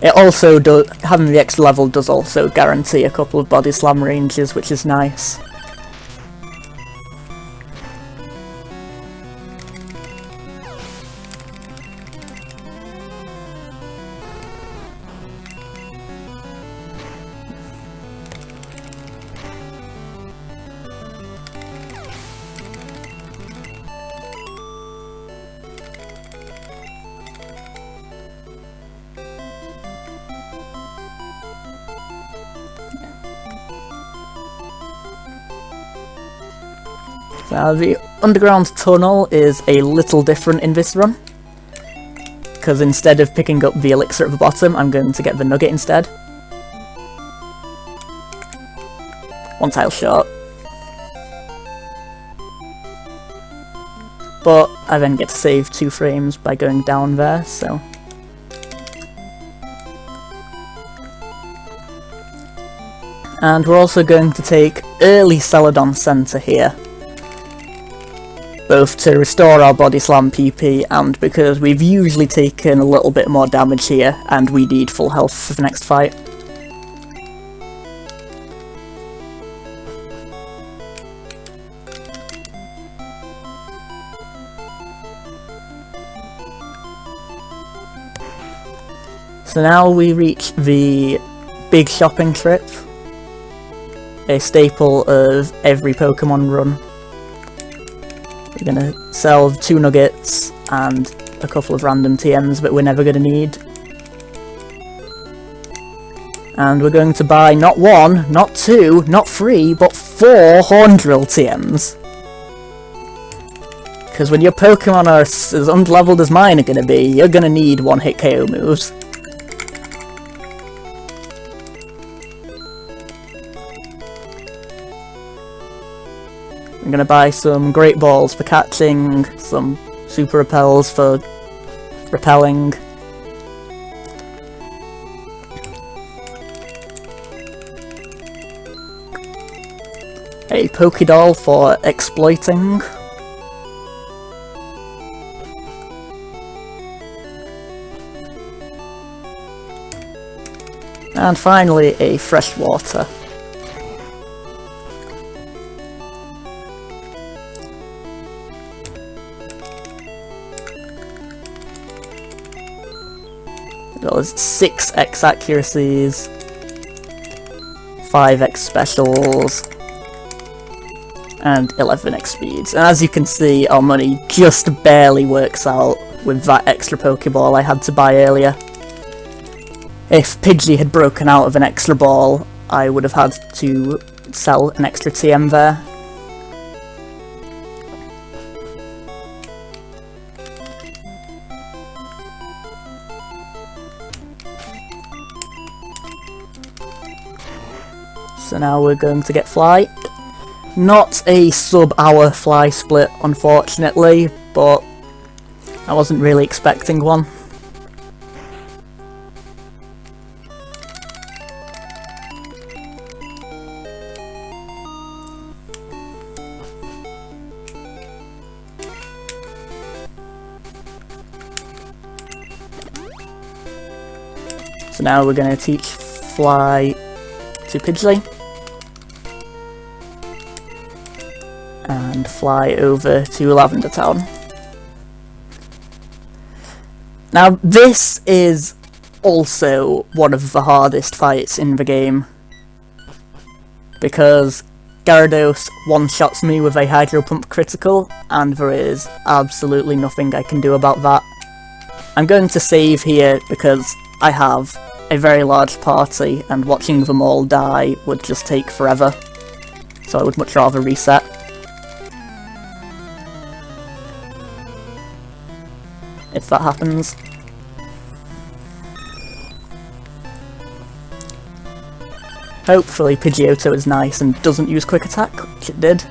It also does, having the extra level does also guarantee a couple of body slam ranges, which is nice. Now the underground tunnel is a little different in this run, because instead of picking up the elixir at the bottom, I'm going to get the Nugget instead. 1 tile short. But I then get to save 2 frames by going down there, so... And we're also going to take early Celadon Center here, both to restore our body slam PP and because we've usually taken a little bit more damage here and we need full health for the next fight. So now we reach the big shopping trip, a staple of every Pokemon run. We're going to sell 2 Nuggets and a couple of random TMs that we're never going to need. And we're going to buy not 1, not 2, not 3, but 4 Horn Drill TMs. Because when your Pokemon are as unleveled as mine are going to be, you're going to need one-hit KO moves. I'm going to buy some Great Balls for catching, some Super Repels for repelling. A Pokédoll for exploiting. And finally, a freshwater. There's 6x accuracies, 5x specials, and 11x speeds. And as you can see, our money just barely works out with that extra Pokeball I had to buy earlier. If Pidgey had broken out of an extra ball, I would have had to sell an extra TM there. So now we're going to get Fly. Not a sub-hour Fly split, unfortunately, but I wasn't really expecting one. So now we're going to teach Fly to Pidgey. And fly over to Lavender Town. Now this is also one of the hardest fights in the game, because Gyarados one-shots me with a Hydro Pump critical, and there is absolutely nothing I can do about that. I'm going to save here because I have a very large party, and watching them all die would just take forever, so I would much rather reset. If that happens. Hopefully Pidgeotto is nice and doesn't use Quick Attack, which it did.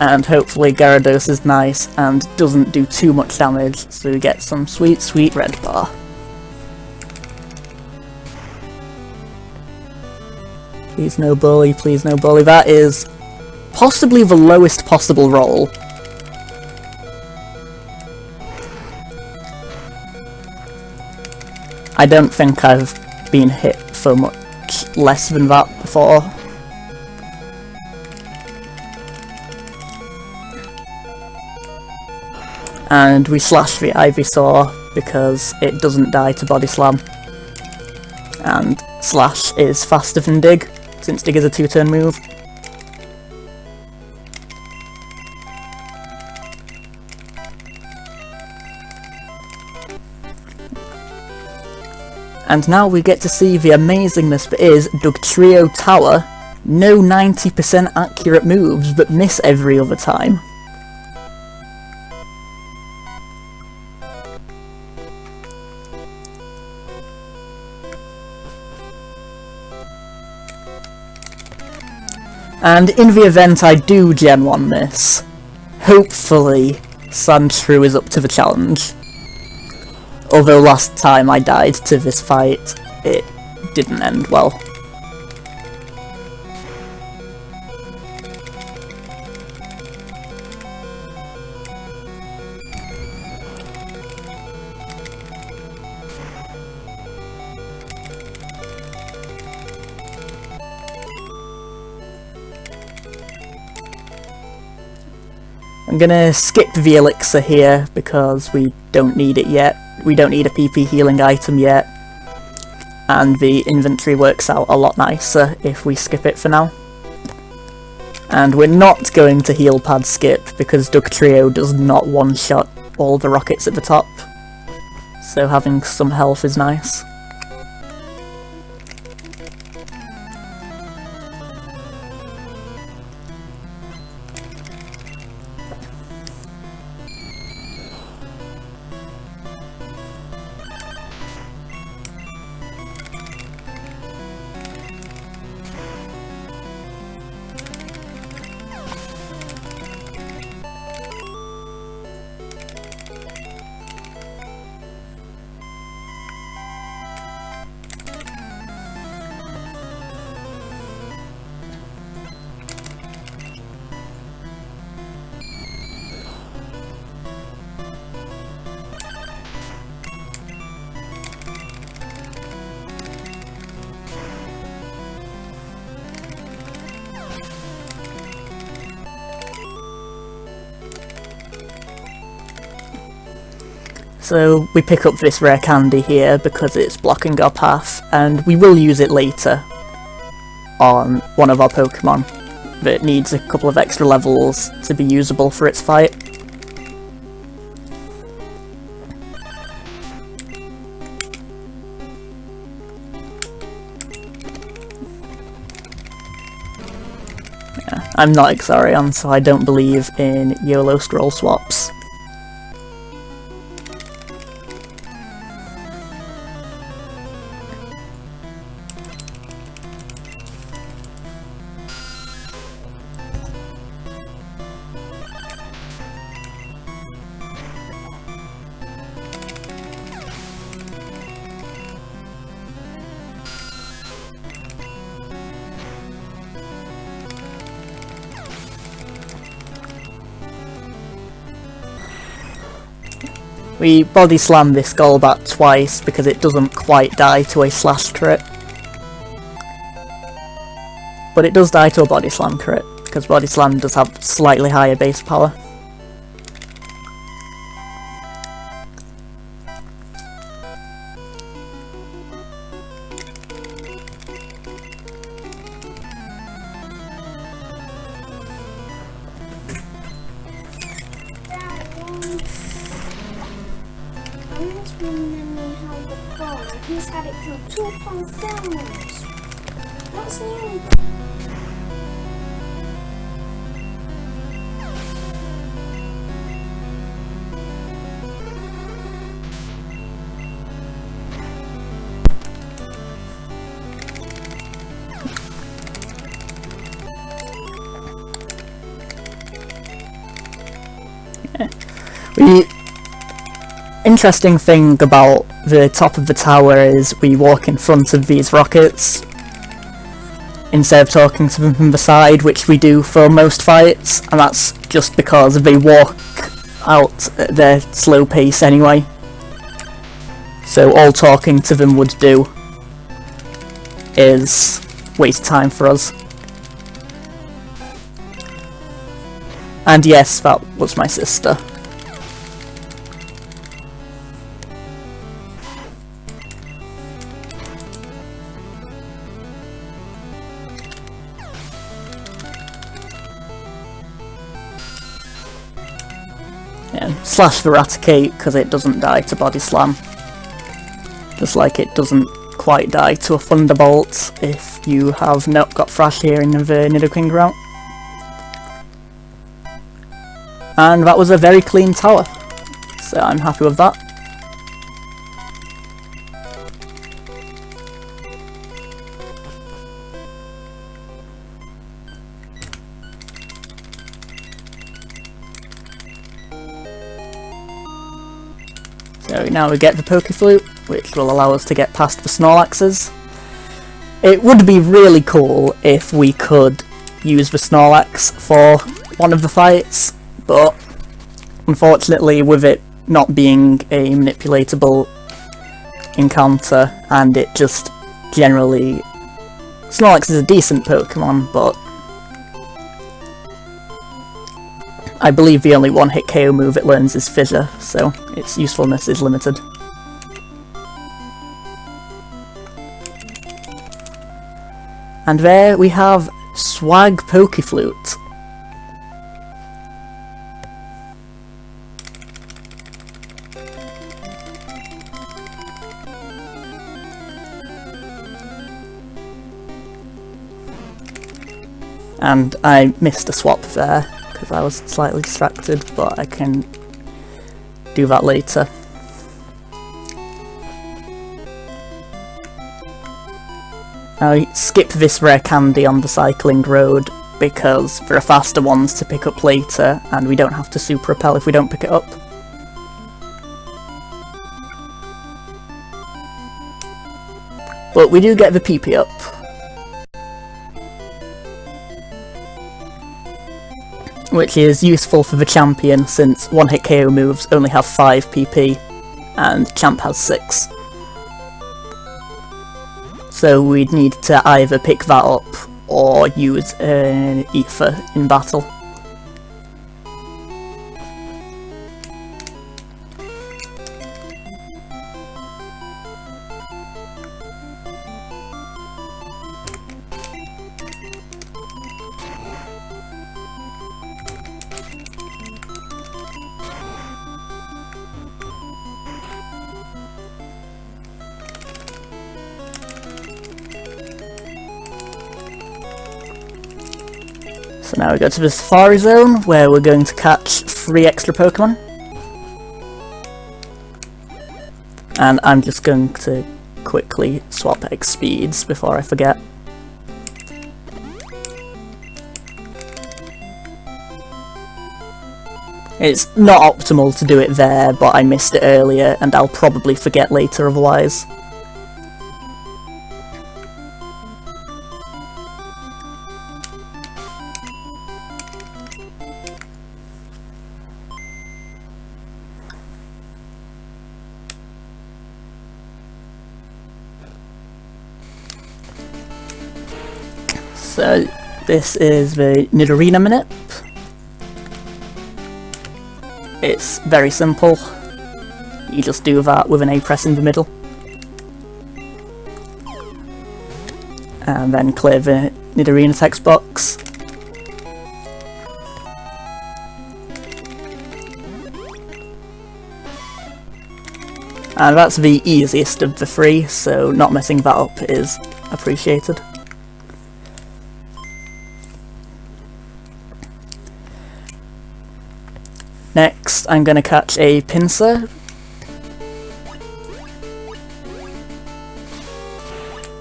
And hopefully Gyarados is nice and doesn't do too much damage, so we get some sweet, sweet red bar. Please no bully, please no bully. That is possibly the lowest possible roll. I don't think I've been hit for much less than that before. And we slash the Ivysaur because it doesn't die to Body Slam. And Slash is faster than Dig, since Dig is a 2-turn move. And now we get to see the amazingness that is Dugtrio Tower. No 90% accurate moves that miss every other time. And in the event I do Gen 1 this, hopefully Sandshrew is up to the challenge. Although last time I died to this fight, it didn't end well. I'm gonna skip the elixir here because we don't need it yet. We don't need a PP healing item yet, and the inventory works out a lot nicer if we skip it for now. And we're not going to heal pad skip because Dugtrio does not one-shot all the rockets at the top, so having some health is nice. So we pick up this rare candy here because it's blocking our path, and we will use it later on one of our Pokemon that needs a couple of extra levels to be usable for its fight. Yeah, I'm not Exarion, so I don't believe in YOLO scroll swaps. We body slam this Golbat twice because it doesn't quite die to a slash crit. But it does die to a body slam crit, because body slam does have slightly higher base power. He's had it through 2.5. That's nearly. The interesting thing about the top of the tower is we walk in front of these rockets instead of talking to them from the side, which we do for most fights, and that's just because they walk out at their slow pace anyway. So all talking to them would do is waste time for us. And yes, that was my sister. Yeah, slash Eradicate because it doesn't die to body slam. Just like it doesn't quite die to a Thunderbolt if you have not got Thrash here in the Nidoking route. And that was a very clean tower, so I'm happy with that. So now we get the Pokeflute, which will allow us to get past the Snorlaxes. It would be really cool if we could use the Snorlax for one of the fights, but unfortunately with it not being a manipulatable encounter, and it just generally... Snorlax is a decent Pokemon, but I believe the only one-hit KO move it learns is Fissure, so its usefulness is limited. And there we have Swag Pokeflute. And I missed a swap there because I was slightly distracted, but I can do that later. I skip this rare candy on the cycling road because there are faster ones to pick up later and we don't have to super repel if we don't pick it up. But we do get the PP up. Which is useful for the champion since one-hit KO moves only have 5 PP and champ has 6. So we'd need to either pick that up or use an Ether in battle. So now we go to the Safari Zone, where we're going to catch 3 extra Pokemon. And I'm just going to quickly swap X speeds before I forget. It's not optimal to do it there, but I missed it earlier and I'll probably forget later otherwise. So this is the Nidorina Minute. It's very simple. You just do that with an A press in the middle. And then clear the Nidorina text box. And that's the easiest of the 3, so not messing that up is appreciated. Next, I'm going to catch a Pinsir.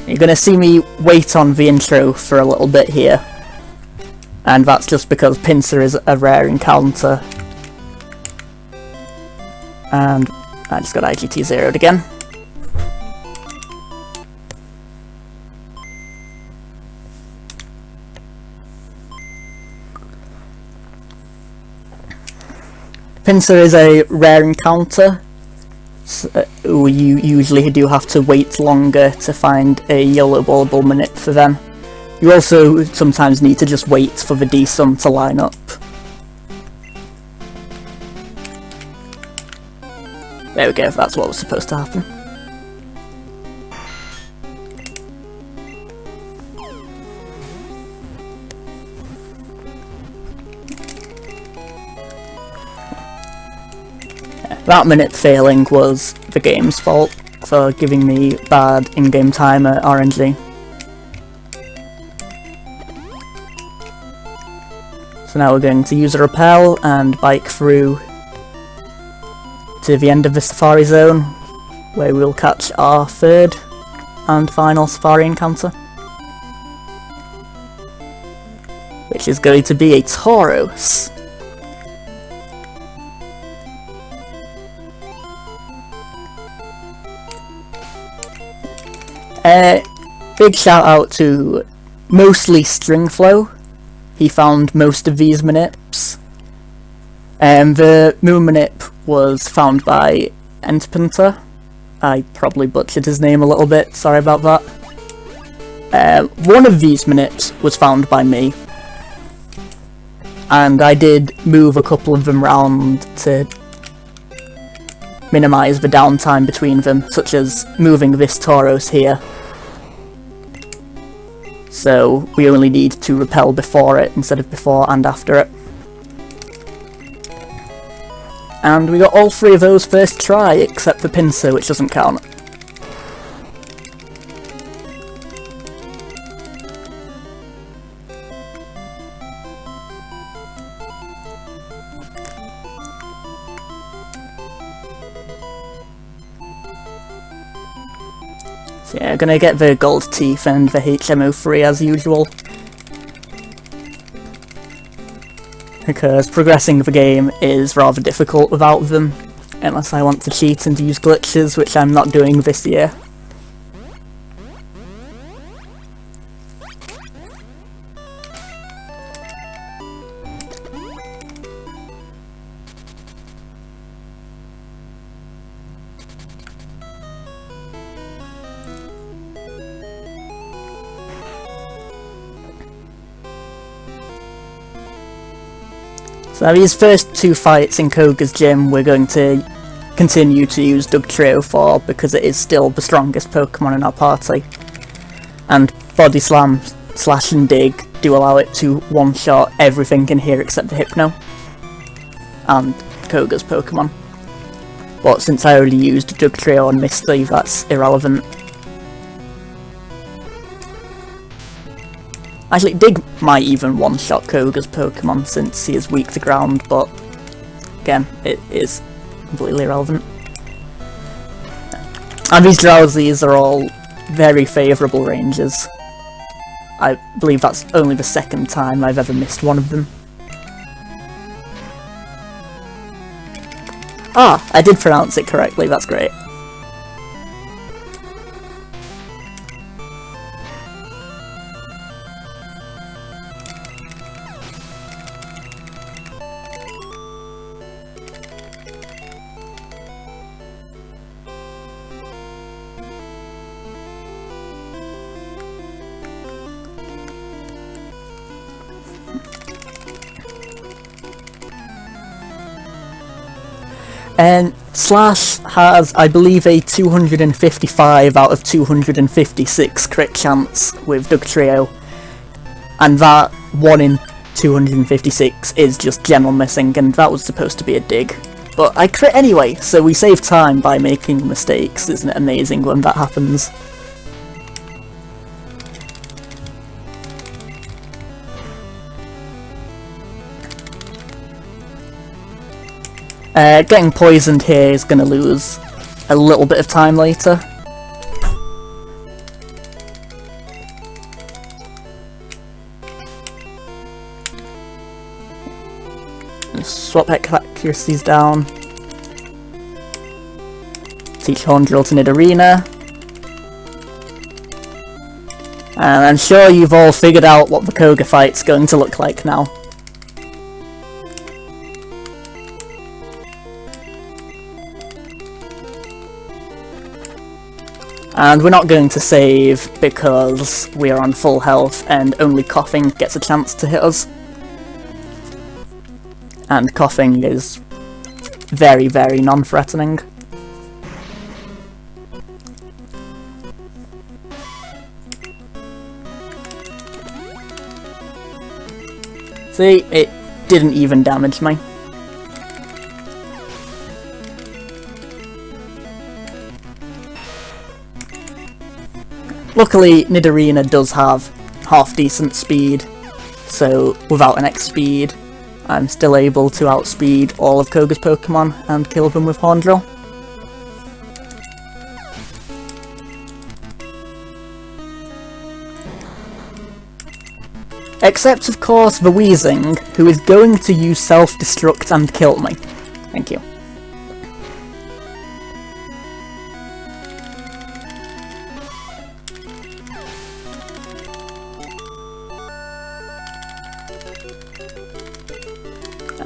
You're going to see me wait on the intro for a little bit here. And that's just because Pinsir is a rare encounter. And I just got IGT zeroed again. Pinsir is a rare encounter, so you usually do have to wait longer to find a yellow ballable minute for them. You also sometimes need to just wait for the D-sum to line up. There we go, that's what was supposed to happen. That minute failing was the game's fault for giving me bad in-game time at RNG. So now we're going to use a repel and bike through to the end of the Safari Zone, where we'll catch our 3rd and final Safari encounter, which is going to be a Tauros. Big shout out to mostly Stringflow. He found most of these Manips. The Moon Manip was found by Entpinter. I probably butchered his name a little bit, sorry about that. One of these Manips was found by me. And I did move a couple of them round to minimise the downtime between them, such as moving this Tauros here. So we only need to repel before it instead of before and after it. And we got all 3 of those first try, except for Pinsir, which doesn't count. So yeah, gonna get the gold teeth and the HMO3 as usual. Because progressing the game is rather difficult without them, unless I want to cheat and use glitches, which I'm not doing this year. So these first 2 fights in Koga's gym we're going to continue to use Dugtrio for, because it is still the strongest Pokemon in our party. And Body Slam, Slash and Dig do allow it to one-shot everything in here except the Hypno and Koga's Pokemon. But since I already used Dugtrio on Misty, that's irrelevant. Actually, Dig might even one-shot Koga's Pokemon since he is weak to ground, but again, it is completely irrelevant. And these Drowsies are all very favourable ranges. I believe that's only the second time I've ever missed one of them. Ah, I did pronounce it correctly, that's great. And Slash has, I believe, a 255 out of 256 crit chance with Dugtrio, and that 1 in 256 is just general missing, and that was supposed to be a dig. But I crit anyway, so we save time by making mistakes. Isn't it amazing when that happens? Getting poisoned here is going to lose a little bit of time later. Swap accuracies down. Teach Horndrill to Nidorina. And I'm sure you've all figured out what the Koga fight's going to look like now. And we're not going to save because we are on full health and only Coughing gets a chance to hit us. And Coughing is very, very non-threatening. See, it didn't even damage me. Luckily, Nidorina does have half-decent speed, so without an X speed, I'm still able to outspeed all of Koga's Pokemon and kill them with Horndrill. Except, of course, the Weezing, who is going to use Self-Destruct and kill me. Thank you.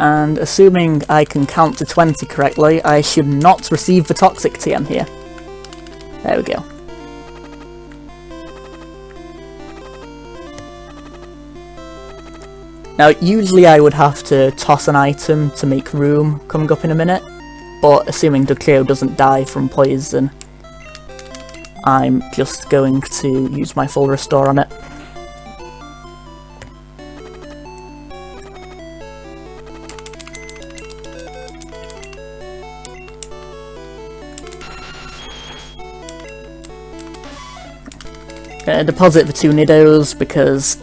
And assuming I can count to 20 correctly, I should not receive the Toxic TM here. There we go. Now, usually I would have to toss an item to make room coming up in a minute, but assuming Dugtrio doesn't die from poison, I'm just going to use my full restore on it. Deposit the 2 Nidos because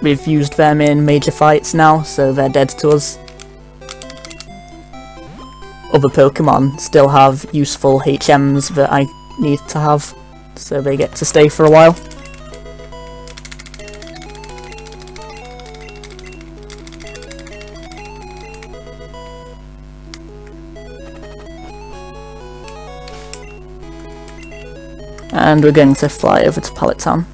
we've used them in major fights now, so they're dead to us. Other Pokemon still have useful HMs that I need to have, so they get to stay for a while. And we're going to fly over to Pallet Town.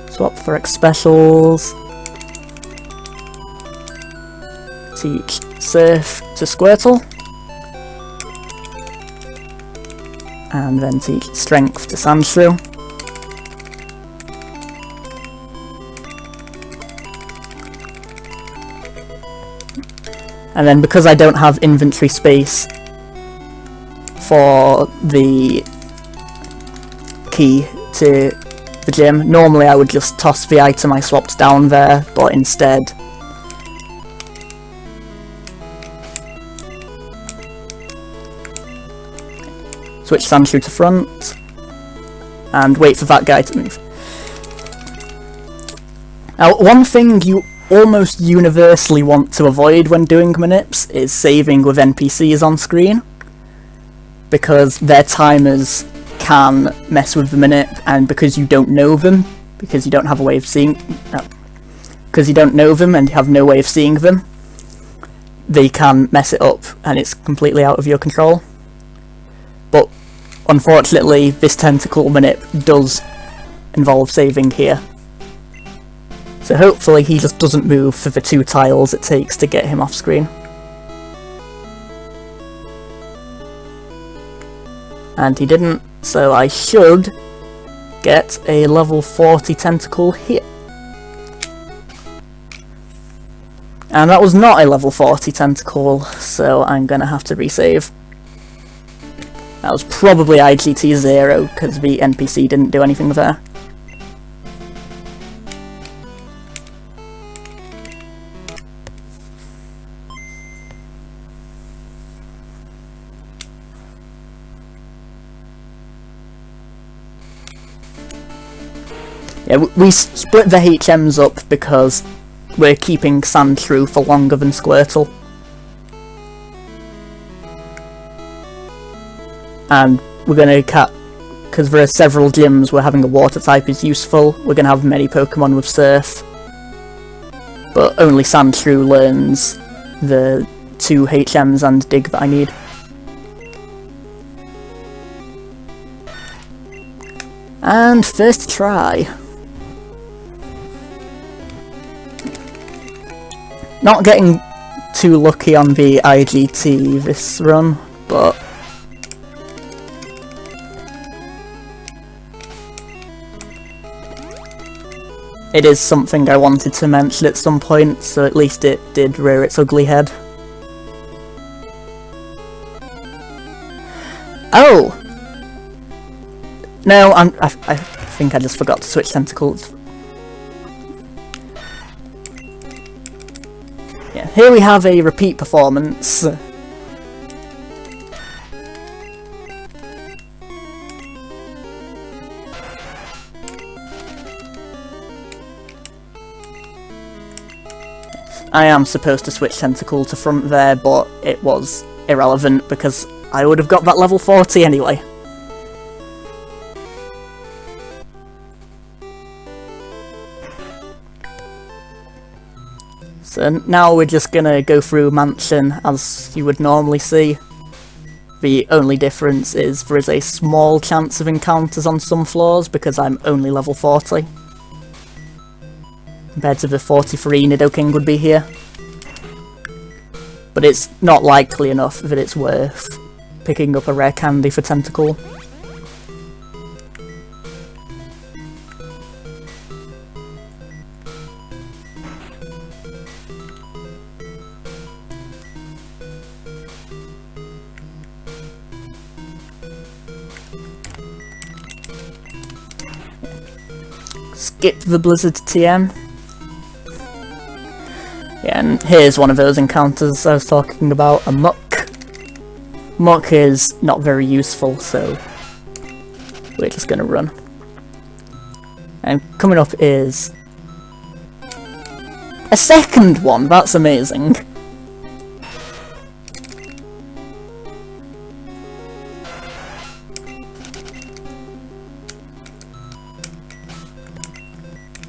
Swap for X specials. Teach Surf to Squirtle. And then teach Strength to Sandshrew. And then because I don't have inventory space for the key to the gym, normally I would just toss the item I swapped down there, but instead switch Sandshrew to front, and wait for that guy to move. Now, one thing you almost universally want to avoid when doing manips is saving with NPCs on screen, because their timers can mess with the manip, and because you don't know them, because you don't have a way of seeing... because you don't know them and you have no way of seeing them, they can mess it up and it's completely out of your control. But unfortunately, this tentacle manip does involve saving here. So hopefully he just doesn't move for the 2 tiles it takes to get him off screen. And he didn't, so I should get a level 40 tentacle here. And that was not a level 40 tentacle, so I'm gonna have to resave. That was probably IGT 0, because the NPC didn't do anything there. Yeah, we split the HMs up because we're keeping Sandshrew for longer than Squirtle. And we're going to because there are several gyms where having a water type is useful, we're going to have many Pokemon with Surf. But only Sandshrew learns the 2 HMs and Dig that I need. And first try. Not getting too lucky on the IGT this run, but it is something I wanted to mention at some point, so at least it did rear its ugly head. Oh! No, I think I just forgot to switch tentacles. Yeah, here we have a repeat performance. I am supposed to switch tentacle to front there, but it was irrelevant because I would have got that level 40 anyway. So now we're just gonna go through Mansion as you would normally see. The only difference is there is a small chance of encounters on some floors because I'm only level 40. Compared to the 43 Nidoking would be here. But it's not likely enough that it's worth picking up a rare candy for Tentacle. Skip the Blizzard TM. Yeah, and here's one of those encounters I was talking about, a Muck. Muck is not very useful, so we're just gonna run. And coming up is a second one, that's amazing.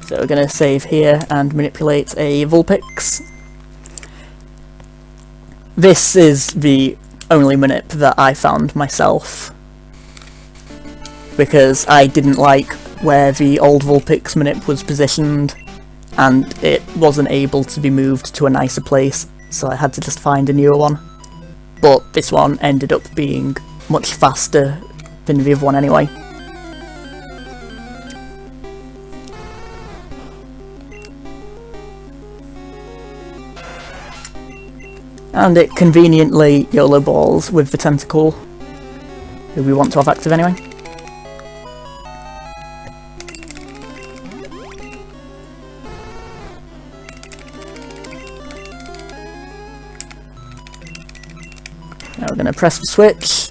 So we're going to save here and manipulate a Vulpix. This is the only manip that I found myself, because I didn't like where the old Vulpix manip was positioned, and it wasn't able to be moved to a nicer place, so I had to just find a newer one. But this one ended up being much faster than the other one anyway. And it conveniently YOLO balls with the Tentacle, who we want to have active anyway. Now we're going to press the switch.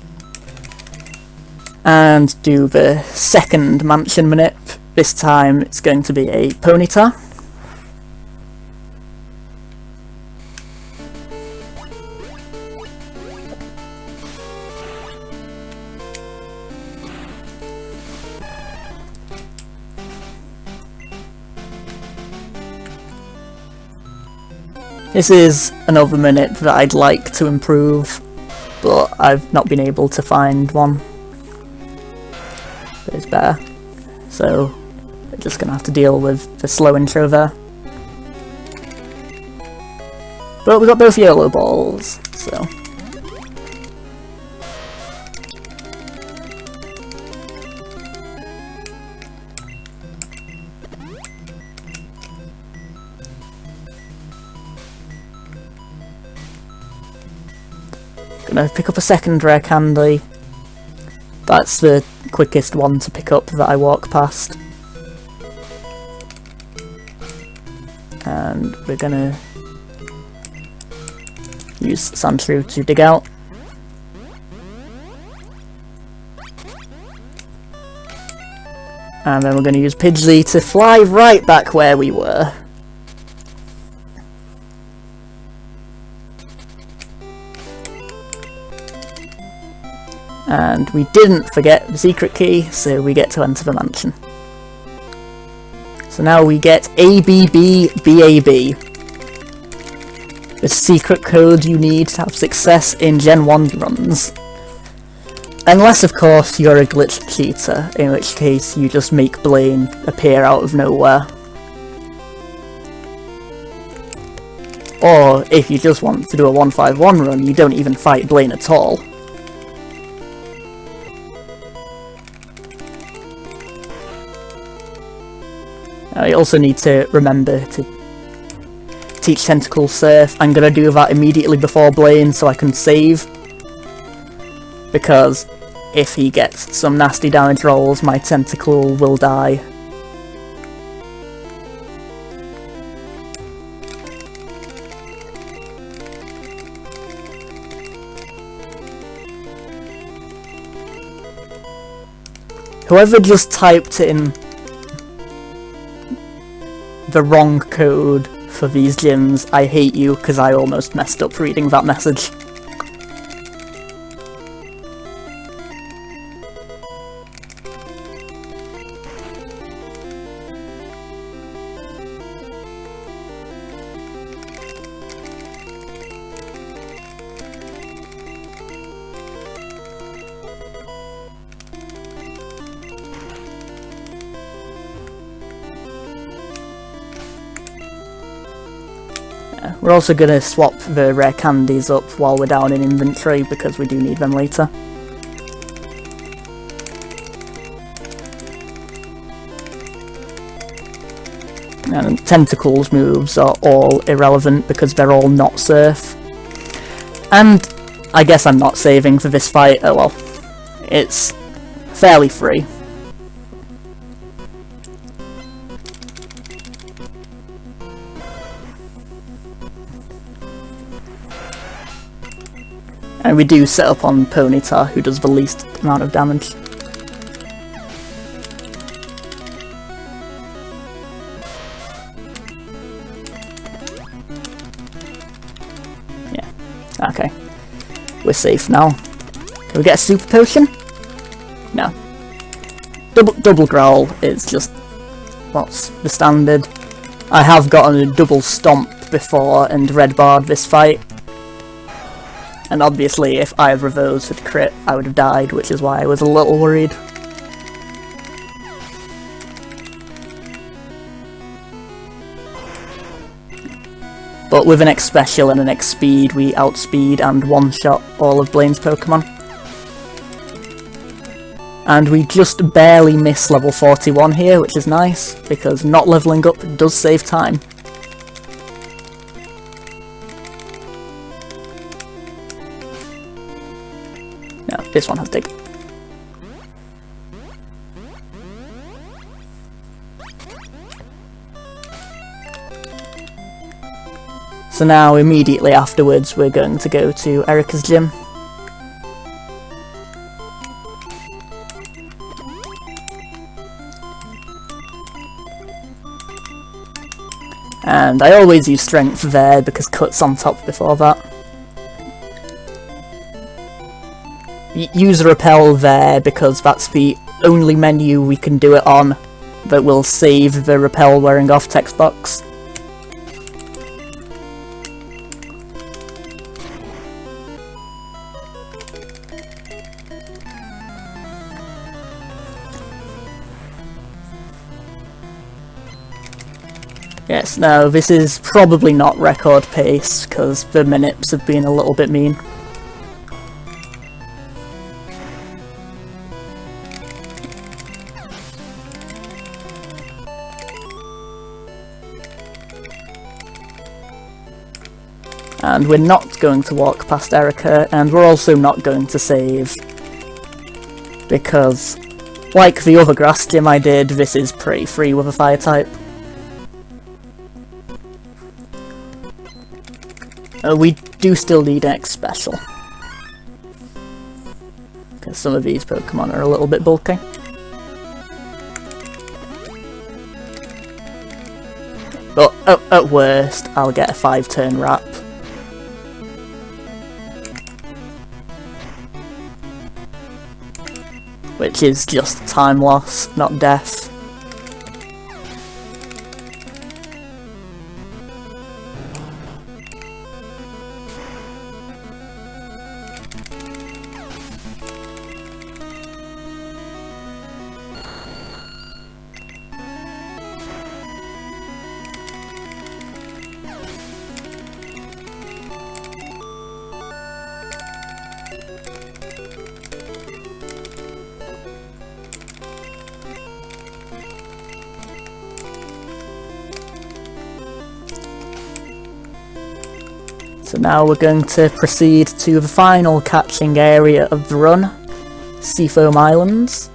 And do the second mansion manip. This time it's going to be a Ponyta. This is another manip that I'd like to improve, but I've not been able to find one that is better. So we're just going to have to deal with the slow intro there. But we got both yellow balls, so... Gonna pick up a second rare candy. That's the quickest one to pick up that I walk past. And we're gonna use Sandshrew to dig out. And then we're gonna use Pidgey to fly right back where we were. And we didn't forget the secret key, so we get to enter the mansion. So now we get ABBBAB. The secret code you need to have success in Gen 1 runs. Unless, of course, you're a glitch cheater, in which case you just make Blaine appear out of nowhere. Or, if you just want to do a 151 run, you don't even fight Blaine at all. I also need to remember to teach Tentacle Surf. I'm gonna do that immediately before Blaine so I can save. Because if he gets some nasty damage rolls, my Tentacle will die. Whoever just typed in the wrong code for these gyms, I hate you, because I almost messed up reading that message. We're also going to swap the rare candies up while we're down in inventory, because we do need them later. And Tentacles moves are all irrelevant because they're all not Surf. And I guess I'm not saving for this fight, oh well. It's fairly free. And we do set up on Ponyta, who does the least amount of damage. Yeah, okay. We're safe now. Can we get a super potion? No. Double growl is just what's the standard. I have gotten a double stomp before and red barred this fight. And obviously, if either of those had crit, I would have died, which is why I was a little worried. But with an X Special and an X Speed, we outspeed and one-shot all of Blaine's Pokemon. And we just barely miss level 41 here, which is nice, because not leveling up does save time. No, this one has dig. So now, immediately afterwards, we're going to go to Erika's gym. And I always use strength there because cut's on top before that. Use repel there because that's the only menu we can do it on that will save the repel wearing off text box. Yes, no, this is probably not record pace, because the minutes have been a little bit mean. And we're not going to walk past Erika, and we're also not going to save, because, like the other grass gym I did, this is pretty free with a fire type. We do still need an X special, because some of these Pokemon are a little bit bulky. But at worst, I'll get a 5-turn wrap. Which is just time loss, not death. So now we're going to proceed to the final catching area of the run, Seafoam Islands,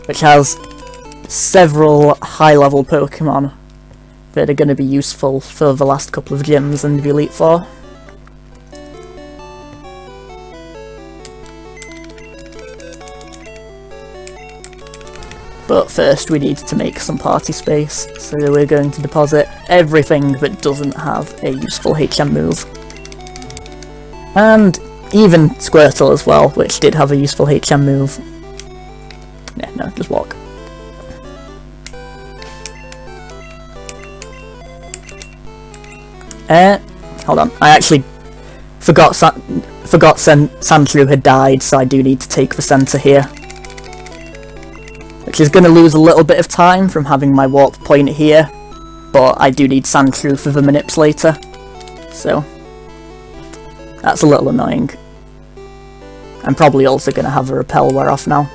which has several high-level Pokemon that are going to be useful for the last couple of gyms and the Elite Four. But first we need to make some party space, so we're going to deposit everything that doesn't have a useful HM move. And even Squirtle as well, which did have a useful HM move. Yeah, no, just walk. Hold on, I actually forgot Sandshrew had died, so I do need to take the centre here. Which is going to lose a little bit of time from having my warp point here, but I do need Sandshrew for the Manips later, so that's a little annoying. I'm probably also going to have a repel wear off now.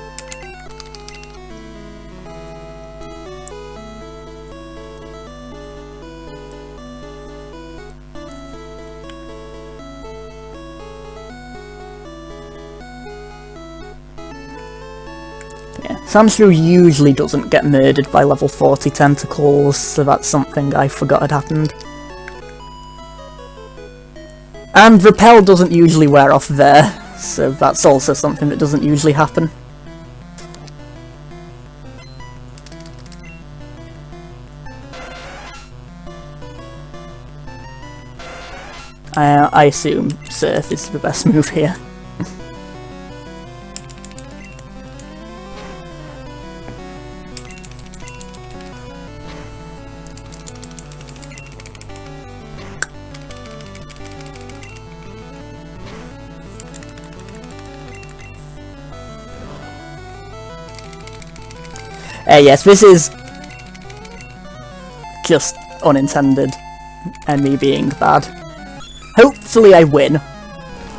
Sandshrew usually doesn't get murdered by level 40 tentacles, so that's something I forgot had happened. And Repel doesn't usually wear off there, so that's also something that doesn't usually happen. I assume Surf is the best move here. Yes, this is just unintended, and me being bad. Hopefully I win,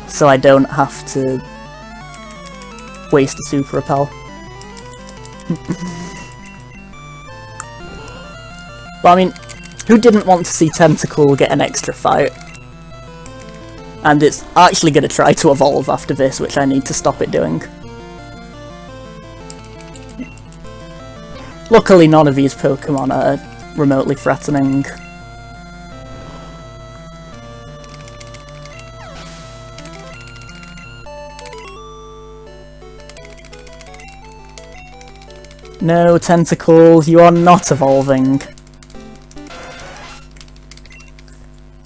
so I don't have to waste a Super Repel. But I mean, who didn't want to see Tentacle get an extra fight? And it's actually going to try to evolve after this, which I need to stop it doing. Luckily, none of these Pokemon are remotely threatening. No, Tentacle, you are not evolving.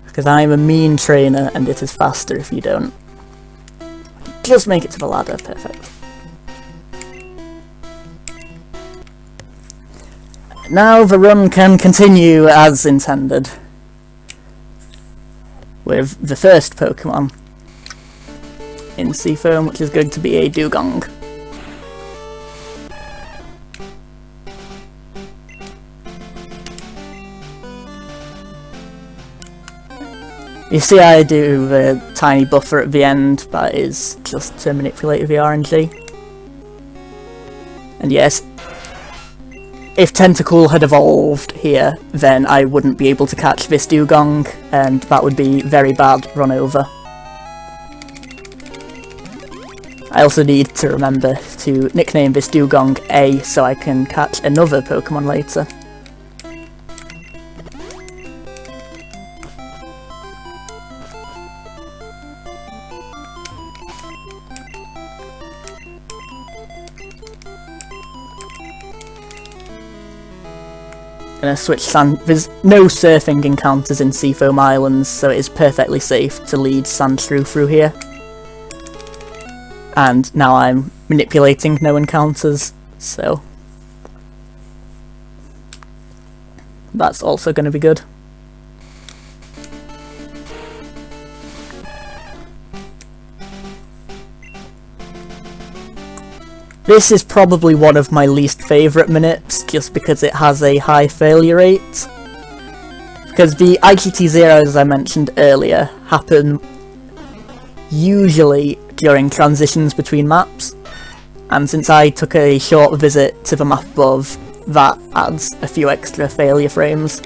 Because I'm a mean trainer and it is faster if you don't. Just make it to the ladder, perfect. Now the run can continue as intended. With the first Pokemon in Seafoam, which is going to be a Dugong. You see I do the tiny buffer at the end, that is just to manipulate the RNG. And yes, if Tentacle had evolved here, then I wouldn't be able to catch this Dugong, and that would be very bad run over. I also need to remember to nickname this Dugong A so I can catch another Pokemon later. Gonna switch sand. There's no surfing encounters in Seafoam Islands, so it is perfectly safe to lead Sandshrew through here. And now I'm manipulating no encounters, so that's also going to be good. This is probably one of my least favourite minutes, just because it has a high failure rate. Because the IGT zeros, as I mentioned earlier, happen usually during transitions between maps, and since I took a short visit to the map above, that adds a few extra failure frames.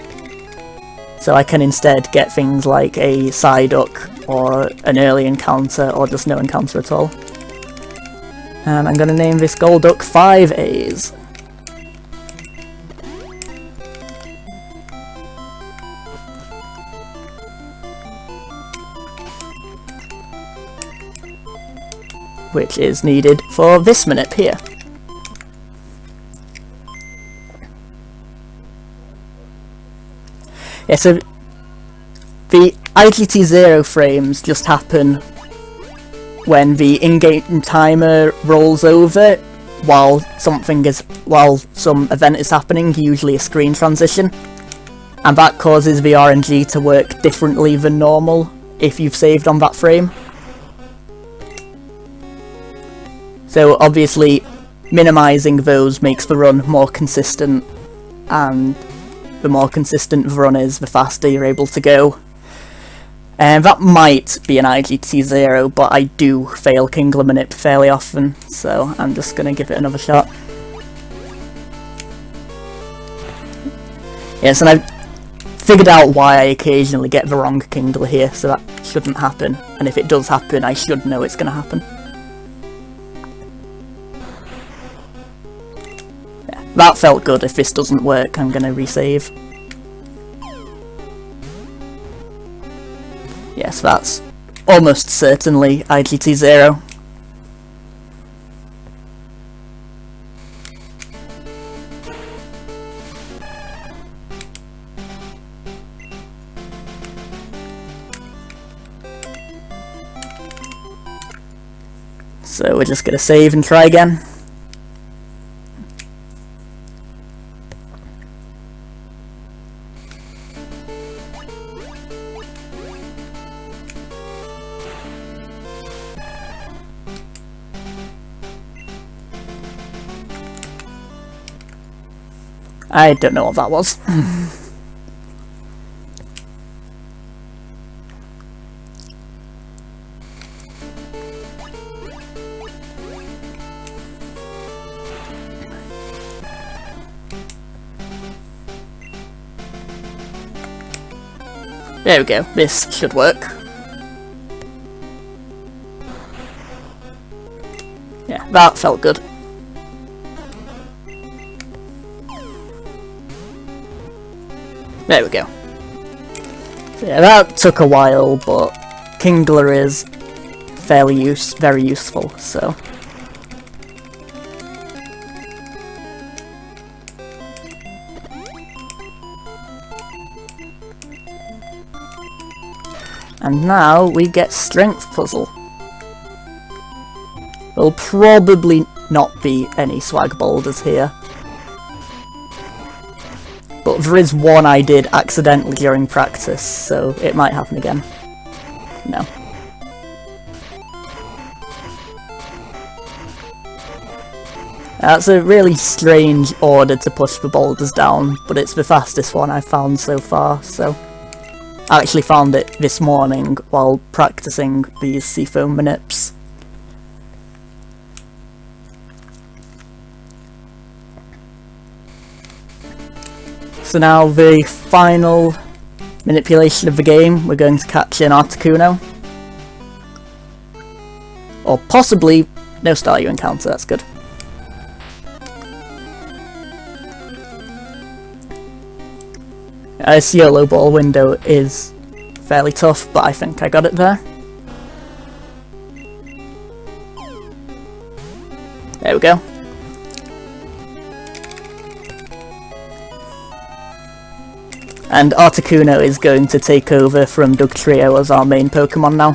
So I can instead get things like a Psyduck, or an early encounter, or just no encounter at all. And I'm going to name this Golduck 5As. Which is needed for this minute here. Yeah, so the IGT 0 frames just happen when the in-game timer rolls over while some event is happening, usually a screen transition, and that causes the RNG to work differently than normal if you've saved on that frame. So obviously minimizing those makes the run more consistent, and the more consistent the run is, the faster you're able to go. And that might be an IGT 0, but I do fail Kingler Manip fairly often, so I'm just going to give it another shot. Yes, and I've figured out why I occasionally get the wrong Kingler here, so that shouldn't happen. And if it does happen, I should know it's going to happen. Yeah, that felt good. If this doesn't work, I'm going to resave. Yes, that's almost certainly IGT 0. So we're just going to save and try again. I don't know what that was. There we go, this should work. Yeah, that felt good. There we go. So yeah, that took a while, but Kingler is very useful, so. And now we get Strength Puzzle. There'll probably not be any swag boulders here. But there is one I did accidentally during practice, so it might happen again. No. That's a really strange order to push the boulders down, but it's the fastest one I've found so far, so... I actually found it this morning while practicing these seafoam manips. So now the final manipulation of the game, we're going to catch an Articuno. Or possibly no Staryu encounter, that's good. This yellow ball window is fairly tough, but I think I got it there. There we go. And Articuno is going to take over from Dugtrio as our main Pokemon now.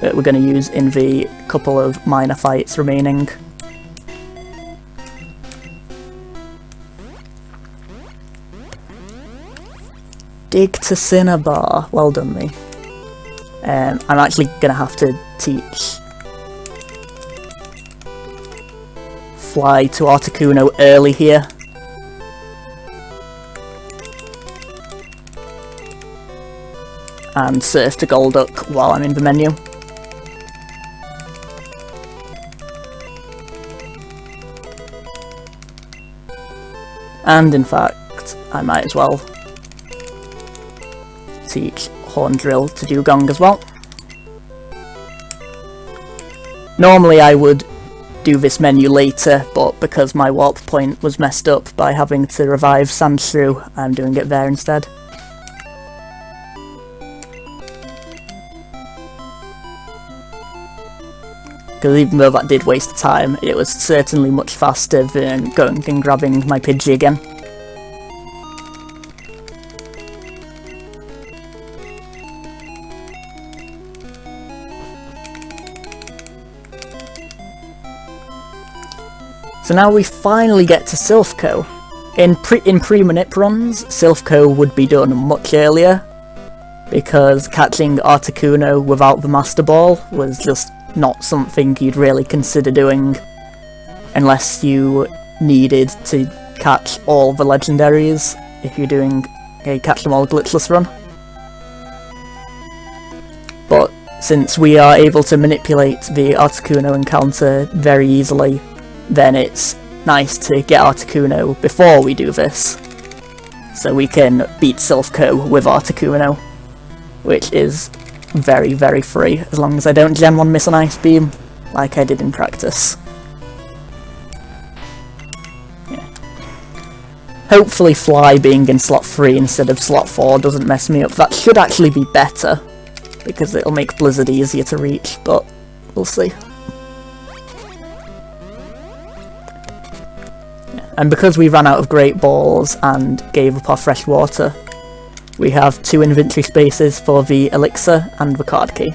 That we're going to use in the couple of minor fights remaining. Dig to Cinnabar. Well done, me. I'm actually going to have to teach Fly to Articuno early here. And Surf to Golduck while I'm in the menu. And in fact, I might as well teach Horn Drill to Dugong as well. Normally I would do this menu later, but because my warp point was messed up by having to revive Sandshrew, I'm doing it there instead. Because even though that did waste time, it was certainly much faster than going and grabbing my Pidgey again. So now we finally get to Silph Co. In pre-manip runs, Silph Co would be done much earlier, because catching Articuno without the Master Ball was just not something you'd really consider doing unless you needed to catch all the legendaries if you're doing a catch them all glitchless run. But since we are able to manipulate the Articuno encounter very easily, then it's nice to get Articuno before we do this, so we can beat Silph Co with Articuno, which is very, very free, as long as I don't Gen 1 miss an Ice Beam, like I did in practice. Yeah. Hopefully Fly being in slot 3 instead of slot 4 doesn't mess me up. That should actually be better, because it'll make Blizzard easier to reach, but we'll see. And because we ran out of Great Balls and gave up our fresh water, we have 2 inventory spaces for the Elixir and the card key.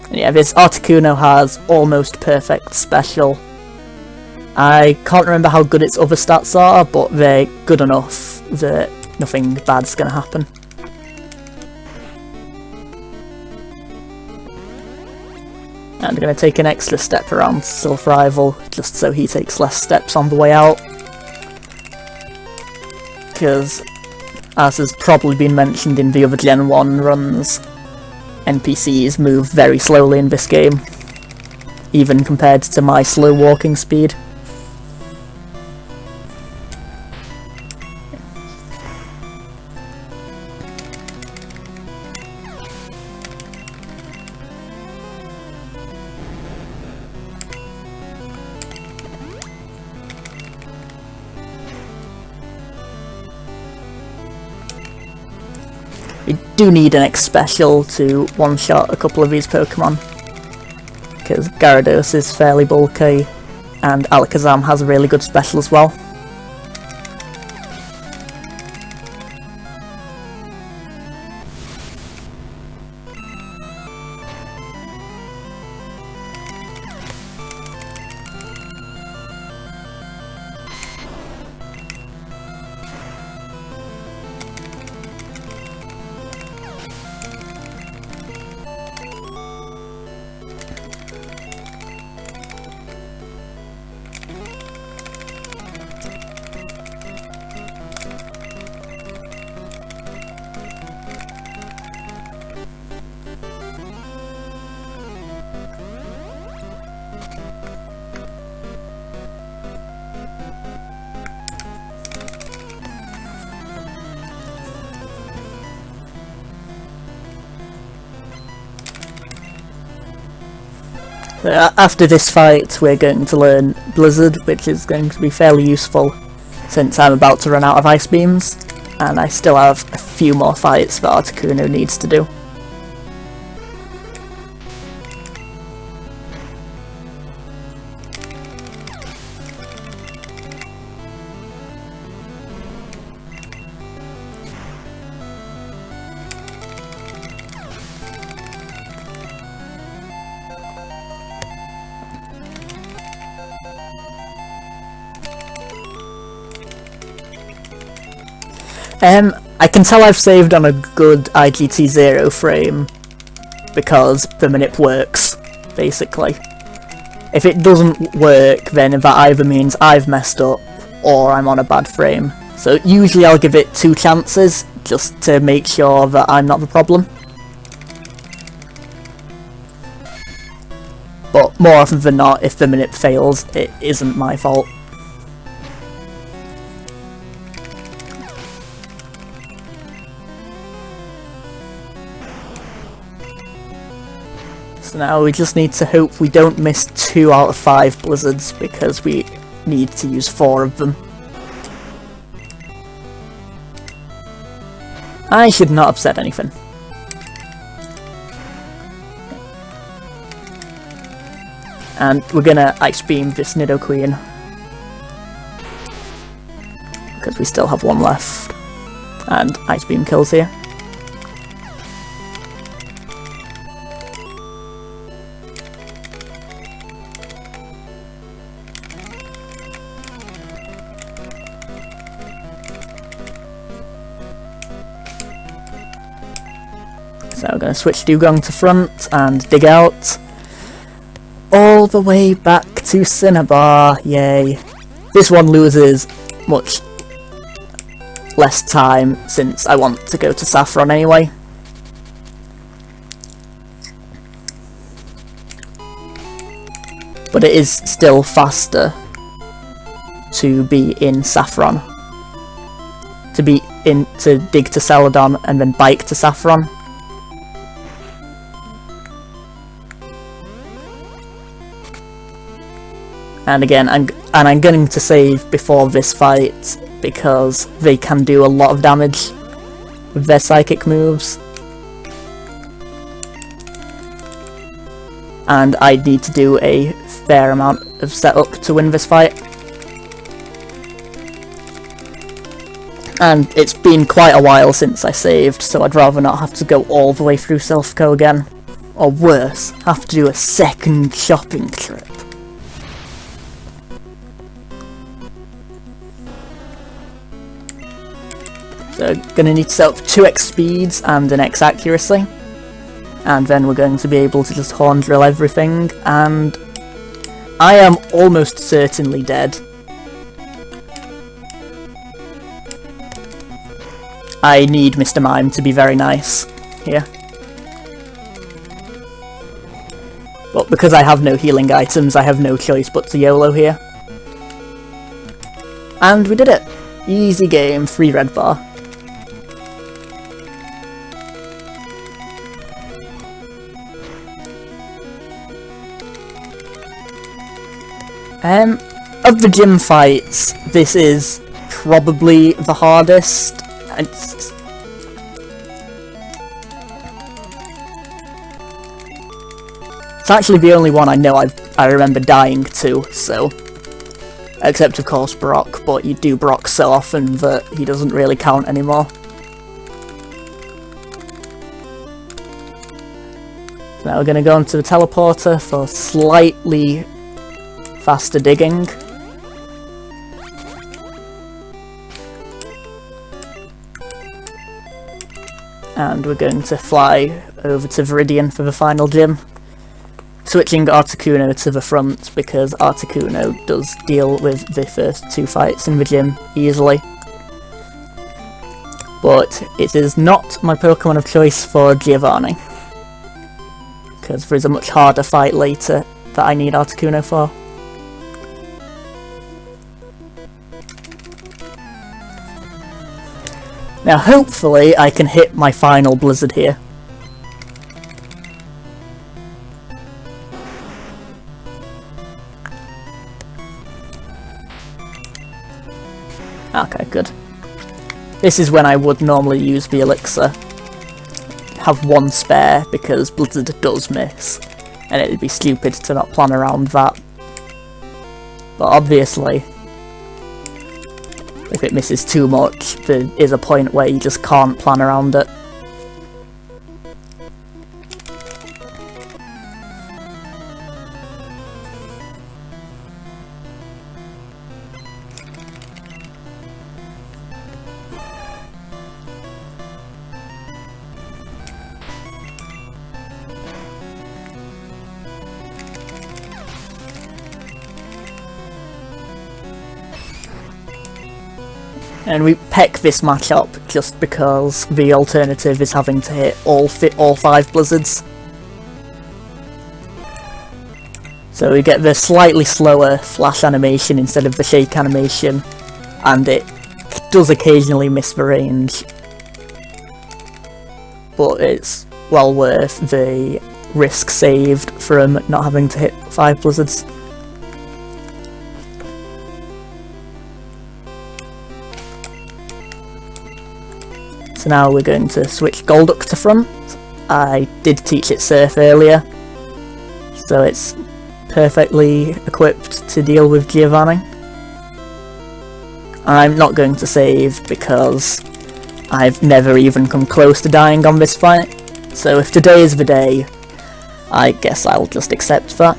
And yeah, this Articuno has almost perfect special. I can't remember how good its other stats are, but they're good enough that nothing bad's gonna happen. And I'm going to take an extra step around Silph Rival, just so he takes less steps on the way out. Because, as has probably been mentioned in the other Gen 1 runs, NPCs move very slowly in this game, even compared to my slow walking speed. We do need an X special to one-shot a couple of these Pokemon, because Gyarados is fairly bulky, and Alakazam has a really good special as well. So after this fight we're going to learn Blizzard, which is going to be fairly useful since I'm about to run out of Ice Beams, and I still have a few more fights that Articuno needs to do. I can tell I've saved on a good IGT0 frame because the manip works, basically. If it doesn't work, then that either means I've messed up or I'm on a bad frame. So usually I'll give it 2 chances just to make sure that I'm not the problem. But more often than not, if the manip fails, it isn't my fault. So now we just need to hope we don't miss 2 out of 5 blizzards, because we need to use 4 of them. I should not have said anything. And we're gonna Ice Beam this Nidoqueen, because we still have 1 left. And Ice Beam kills here. So we're going to switch Dugong to front and dig out all the way back to Cinnabar, yay. This one loses much less time since I want to go to Saffron anyway. But it is still faster to be in Saffron. To dig to Celadon and then bike to Saffron. And again, I'm going to save before this fight because they can do a lot of damage with their psychic moves. And I need to do a fair amount of setup to win this fight. And it's been quite a while since I saved, so I'd rather not have to go all the way through Silph Co again. Or worse, have to do a second shopping trip. So gonna need to set up 2x speeds and an x accuracy, and then we're going to be able to just horn drill everything, and I am almost certainly dead. I need Mr. Mime to be very nice here. But because I have no healing items, I have no choice but to YOLO here. And we did it! Easy game, 3 red bar. Of the gym fights, this is probably the hardest. It's actually the only one I know I remember dying to, so Except of course Brock, but you do Brock so often that he doesn't really count anymore. So now we're going to go onto the teleporter for slightly faster digging. And we're going to fly over to Viridian for the final gym. Switching Articuno to the front because Articuno does deal with the first 2 fights in the gym easily. But it is not my Pokemon of choice for Giovanni, because there is a much harder fight later that I need Articuno for. Now hopefully I can hit my final Blizzard here. Okay, good. This is when I would normally use the Elixir. Have 1 spare because Blizzard does miss, and it'd be stupid to not plan around that. But obviously, if it misses too much, there is a point where you just can't plan around it. And we peck this match up just because the alternative is having to hit all 5 Blizzards. So we get the slightly slower flash animation instead of the shake animation, and it does occasionally miss the range. But it's well worth the risk saved from not having to hit 5 Blizzards. So now we're going to switch Golduck to front. I did teach it Surf earlier, so it's perfectly equipped to deal with Giovanni. I'm not going to save because I've never even come close to dying on this fight, so if today is the day, I guess I'll just accept that.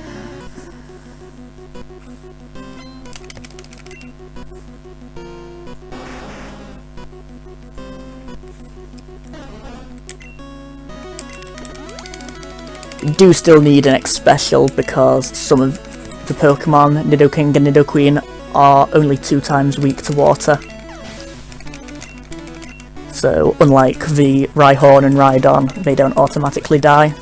You do still need an X special because some of the Pokemon, Nidoking and Nidoqueen, are only 2 times weak to water. So unlike the Rhyhorn and Rhydon, they don't automatically die.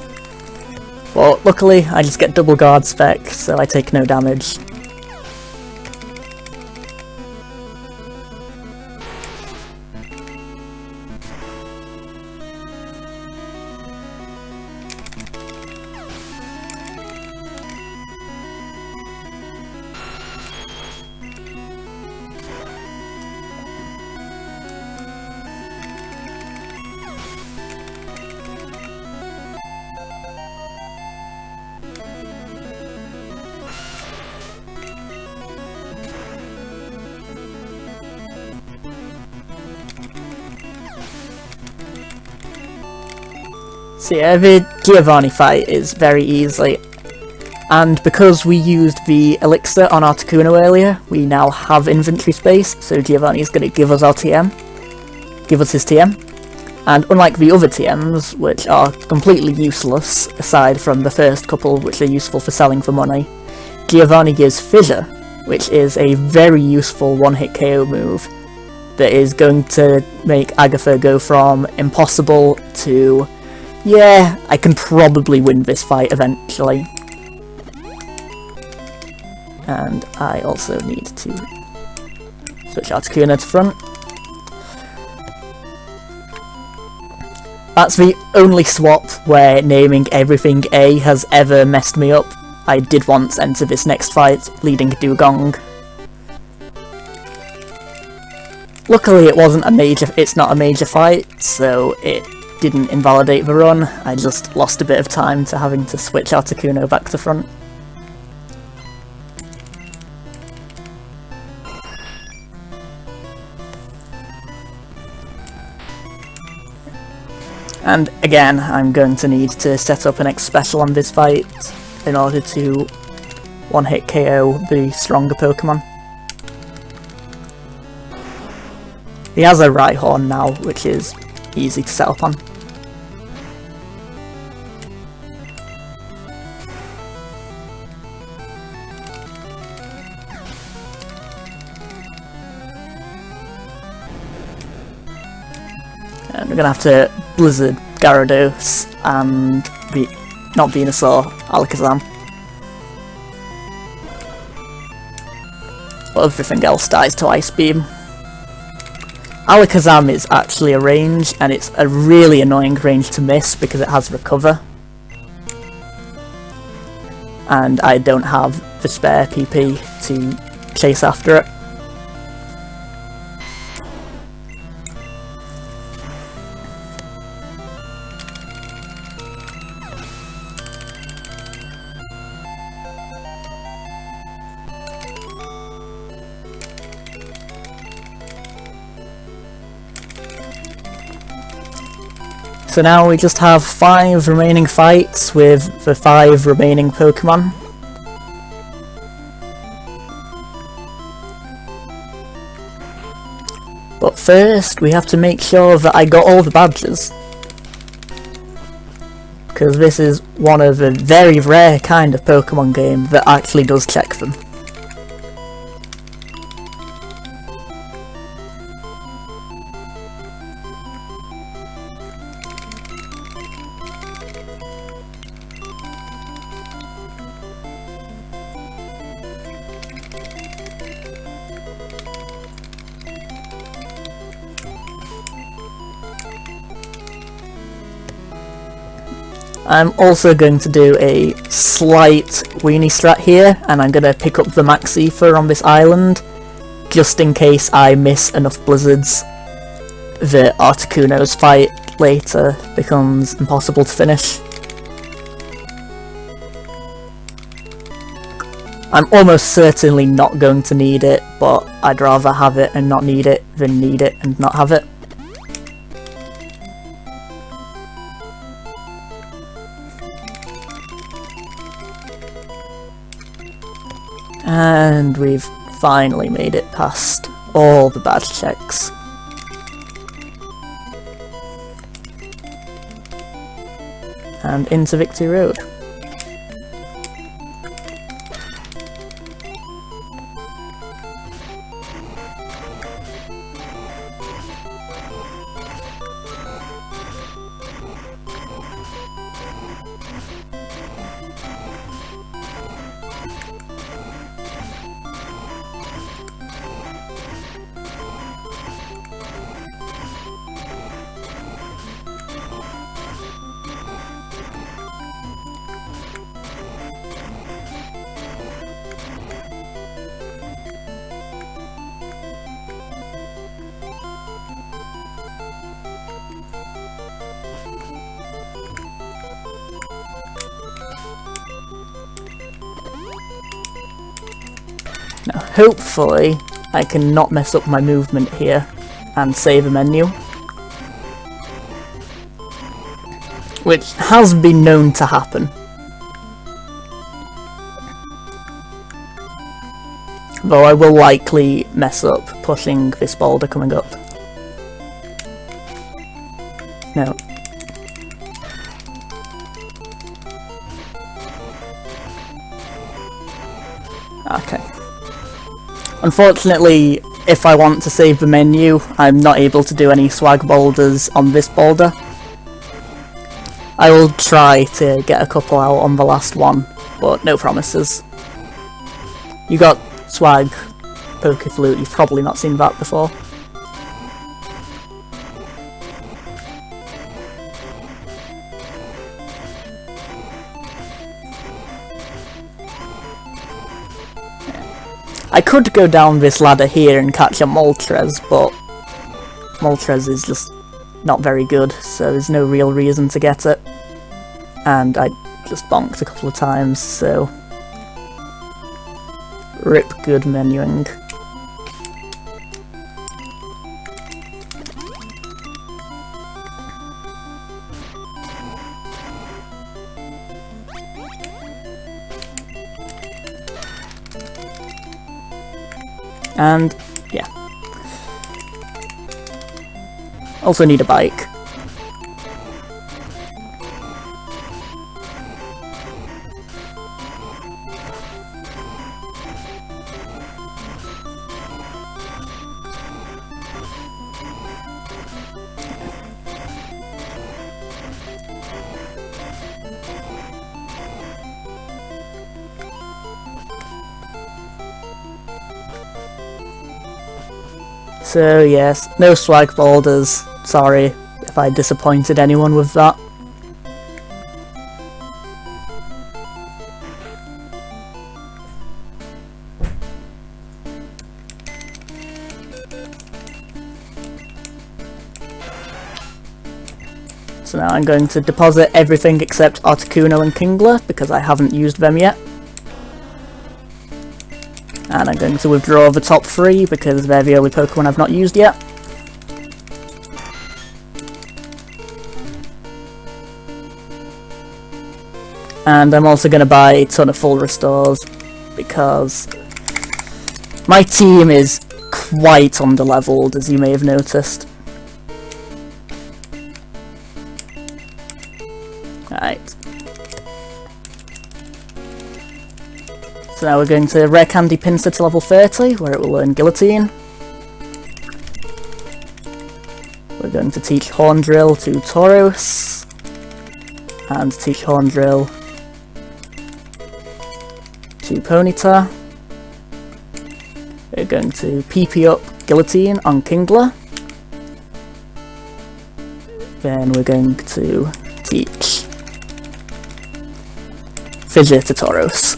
But luckily I just get double guard spec, so I take no damage. So yeah, the Giovanni fight is very easy, and because we used the Elixir on Articuno earlier, we now have inventory space, so Giovanni is going to give us our TM, give us his TM, and unlike the other TMs, which are completely useless, aside from the first couple which are useful for selling for money, Giovanni gives Fissure, which is a very useful one-hit KO move that is going to make Agatha go from impossible to, yeah, I can probably win this fight eventually. And I also need to switch Articuno to front. That's the only swap where naming everything A has ever messed me up. I did once enter this next fight leading Dugong. Luckily it's not a major fight, so it didn't invalidate the run. I just lost a bit of time to having to switch Articuno back to front. And again, I'm going to need to set up an X special on this fight in order to one-hit KO the stronger Pokemon. He has a Rhyhorn now, which is easy to set up on. And we're gonna have to Blizzard Gyarados and not Venusaur, Alakazam. But everything else dies to Ice Beam. Alakazam is actually a range, and it's a really annoying range to miss because it has Recover. And I don't have the spare PP to chase after it. So now we just have 5 remaining fights with the 5 remaining Pokemon. But first we have to make sure that I got all the badges. Because this is one of the very rare kind of Pokemon game that actually does check them. I'm also going to do a slight weenie strat here, and I'm going to pick up the Max Ether on this island, just in case I miss enough blizzards. The Articuno's fight later becomes impossible to finish. I'm almost certainly not going to need it, but I'd rather have it and not need it than need it and not have it. And we've finally made it past all the badge checks. And into Victory Road. Now hopefully I can not mess up my movement here and save a menu, which has been known to happen. Though I will likely mess up pushing this boulder coming up. No. Okay. Unfortunately, if I want to save the menu, I'm not able to do any swag boulders on this boulder. I will try to get a couple out on the last one, but no promises. You got swag Pokeflute, you've probably not seen that before. I could go down this ladder here and catch a Moltres, but Moltres is just not very good, so there's no real reason to get it. And I just bonked a couple of times, so rip good menuing. And yeah. Also need a bike. So yes, no swag boulders. Sorry if I disappointed anyone with that. So now I'm going to deposit everything except Articuno and Kingler because I haven't used them yet. And I'm going to withdraw the top 3 because they're the only Pokemon I've not used yet. And I'm also going to buy a ton of full restores because my team is quite underleveled, as you may have noticed. Alright. So now we're going to Rare Candy Pinsir to level 30, where it will learn Guillotine. We're going to teach Horn Drill to Tauros, and teach Horn Drill to Ponyta. We're going to PP up Guillotine on Kingler. Then we're going to teach Fissure to Tauros.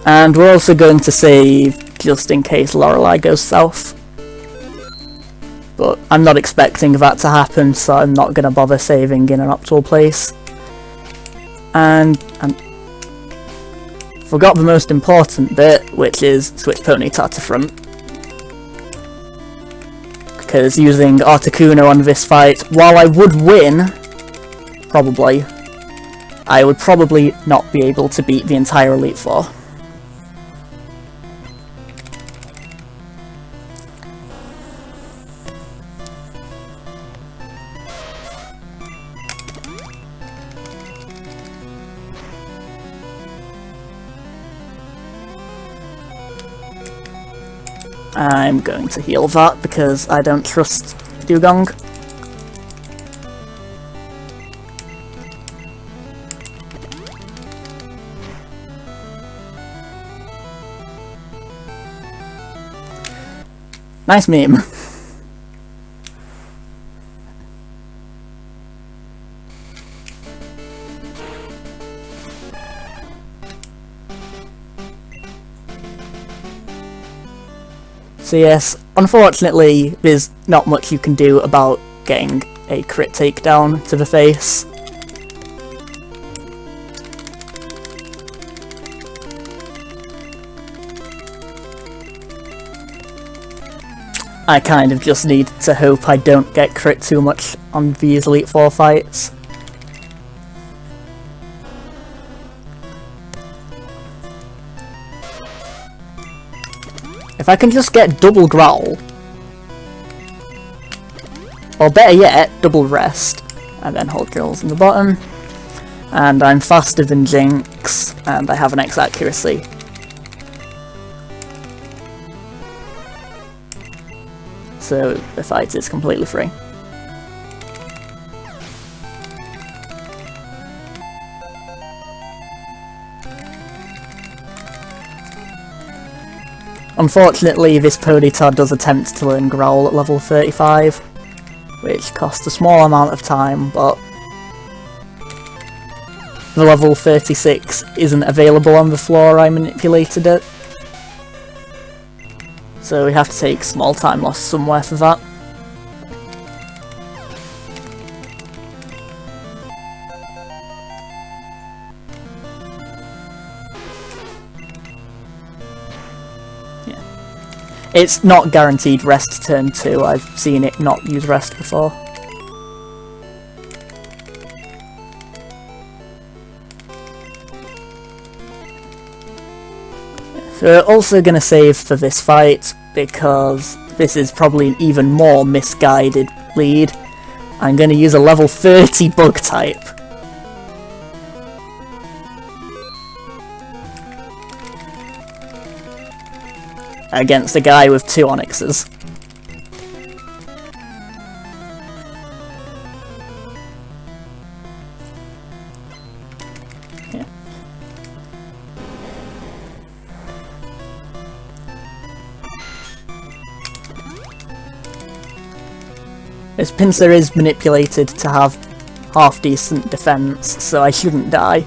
And we're also going to save just in case Lorelei goes south. But I'm not expecting that to happen, so I'm not going to bother saving in an optimal place. And forgot the most important bit, which is switch Ponyta to front. Because using Articuno on this fight, while I would win, probably, I would probably not be able to beat the entire Elite Four. I'm going to heal that because I don't trust Dugong. Nice meme. So yes, unfortunately, there's not much you can do about getting a crit takedown to the face. I kind of just need to hope I don't get crit too much on these Elite Four fights. If I can just get double growl, or better yet, double rest, and then hold drills in the bottom, and I'm faster than Jinx, and I have an X accuracy. So the fight is completely free. Unfortunately, this Ponyta does attempt to learn Growl at level 35, which costs a small amount of time, but the level 36 isn't available on the floor I manipulated it. So we have to take small time loss somewhere for that. It's not guaranteed rest turn 2, I've seen it not use rest before. So we're also going to save for this fight, because this is probably an even more misguided lead. I'm going to use a level 30 bug type. Against a guy with 2 onyxes. Yeah. This pincer is manipulated to have half decent defense, so I shouldn't die.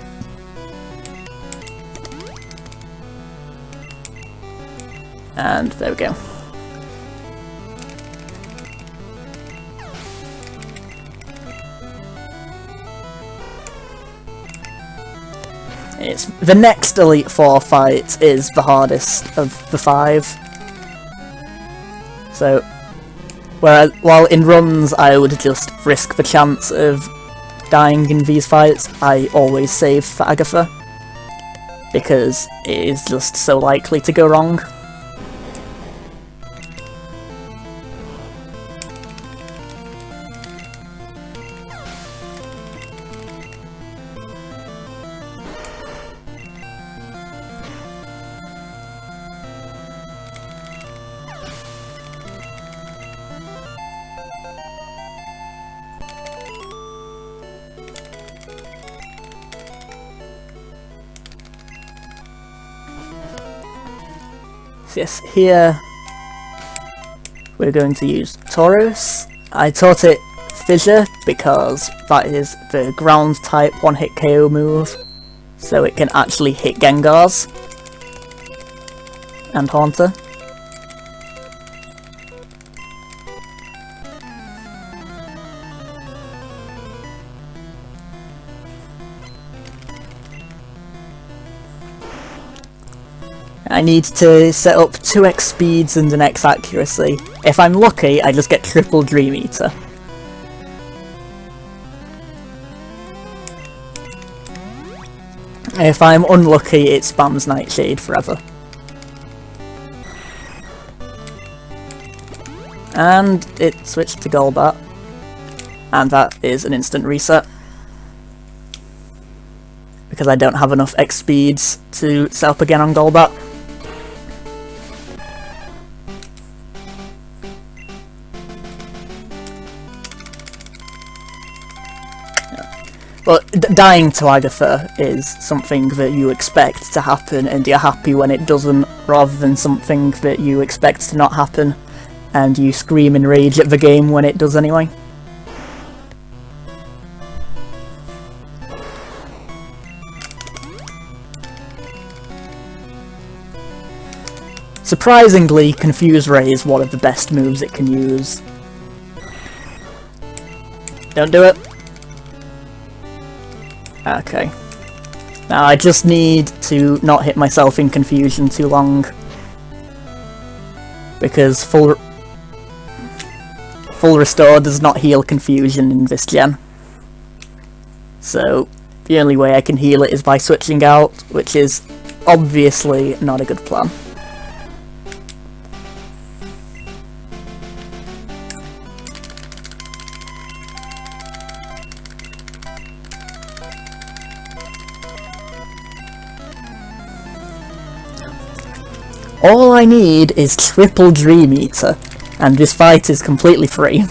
And there we go. The next Elite Four fight is the hardest of the 5. So, while in runs I would just risk the chance of dying in these fights, I always save for Agatha, because it is just so likely to go wrong. Yes, here we're going to use Tauros. I taught it Fissure because that is the ground type 1-hit KO move, so it can actually hit Gengars and Haunter. I need to set up 2x speeds and an x accuracy. If I'm lucky, I just get triple Dream Eater. If I'm unlucky, it spams Nightshade forever. And it switched to Golbat. And that is an instant reset. Because I don't have enough X speeds to set up again on Golbat. But dying to Agatha is something that you expect to happen, and you're happy when it doesn't, rather than something that you expect to not happen, and you scream in rage at the game when it does anyway. Surprisingly, Confuse Ray is one of the best moves it can use. Don't do it. Okay. Now I just need to not hit myself in confusion too long, because full restore does not heal confusion in this gen. So the only way I can heal it is by switching out, which is obviously not a good plan. All I need is triple Dream Eater, and this fight is completely free.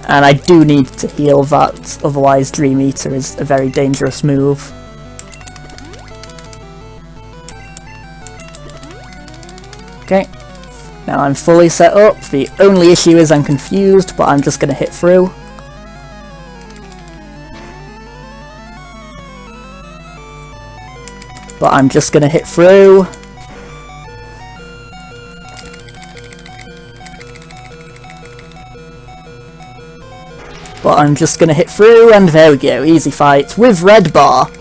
And I do need to heal that, otherwise Dream Eater is a very dangerous move. Okay, now I'm fully set up. The only issue is I'm confused, but I'm just going to hit through. But I'm just going to hit through. But but I'm just going to hit through, and there we go, easy fight with red bar.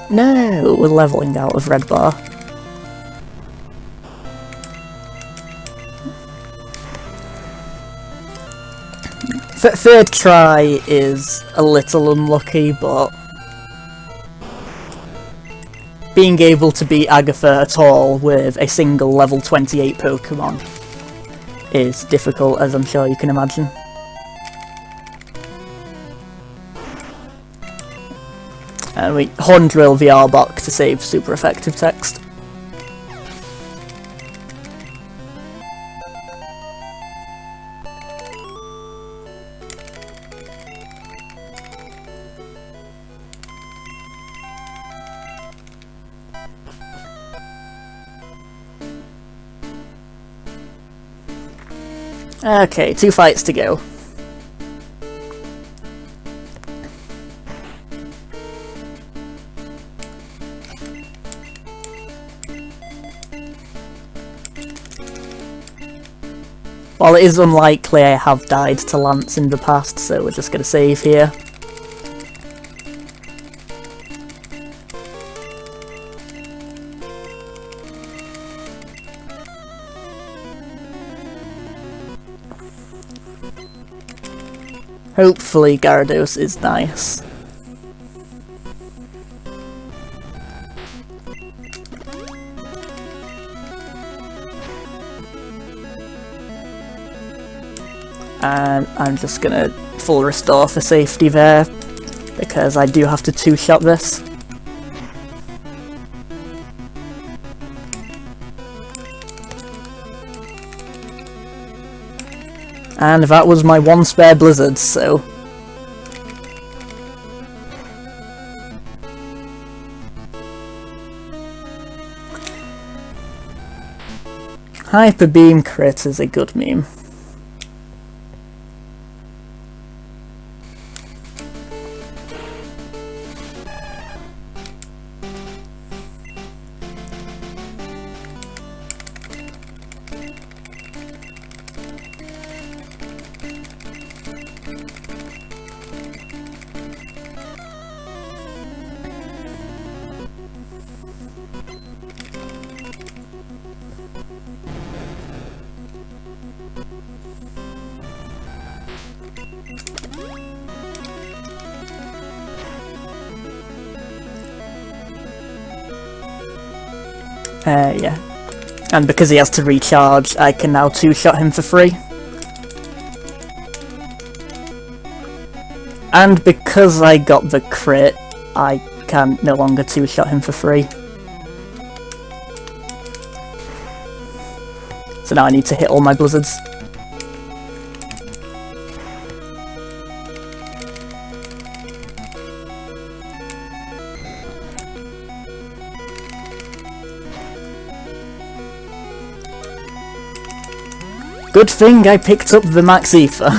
No, we're levelling out of red bar. Third try is a little unlucky, but being able to beat Agatha at all with a single level 28 Pokémon is difficult, as I'm sure you can imagine. And we horn drill the Arbok to save super effective text. Okay, 2 fights to go. While it is unlikely, I have died to Lance in the past, so we're just going to save here. Hopefully Gyarados is nice. And I'm just gonna full restore for safety there, because I do have to 2-shot this. And that was my 1 spare Blizzard, so... Hyper Beam crit is a good meme. Yeah. And because he has to recharge, I can now 2-shot him for free. And because I got the crit, I can no longer 2-shot him for free. So now I need to hit all my Blizzards. Good thing I picked up the Max Ether.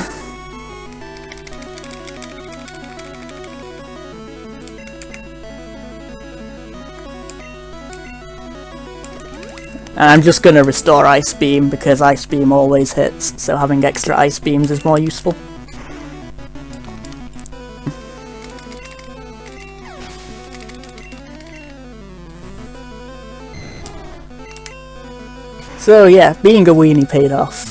And I'm just gonna restore Ice Beam because Ice Beam always hits, so having extra Ice Beams is more useful. So yeah, being a weenie paid off.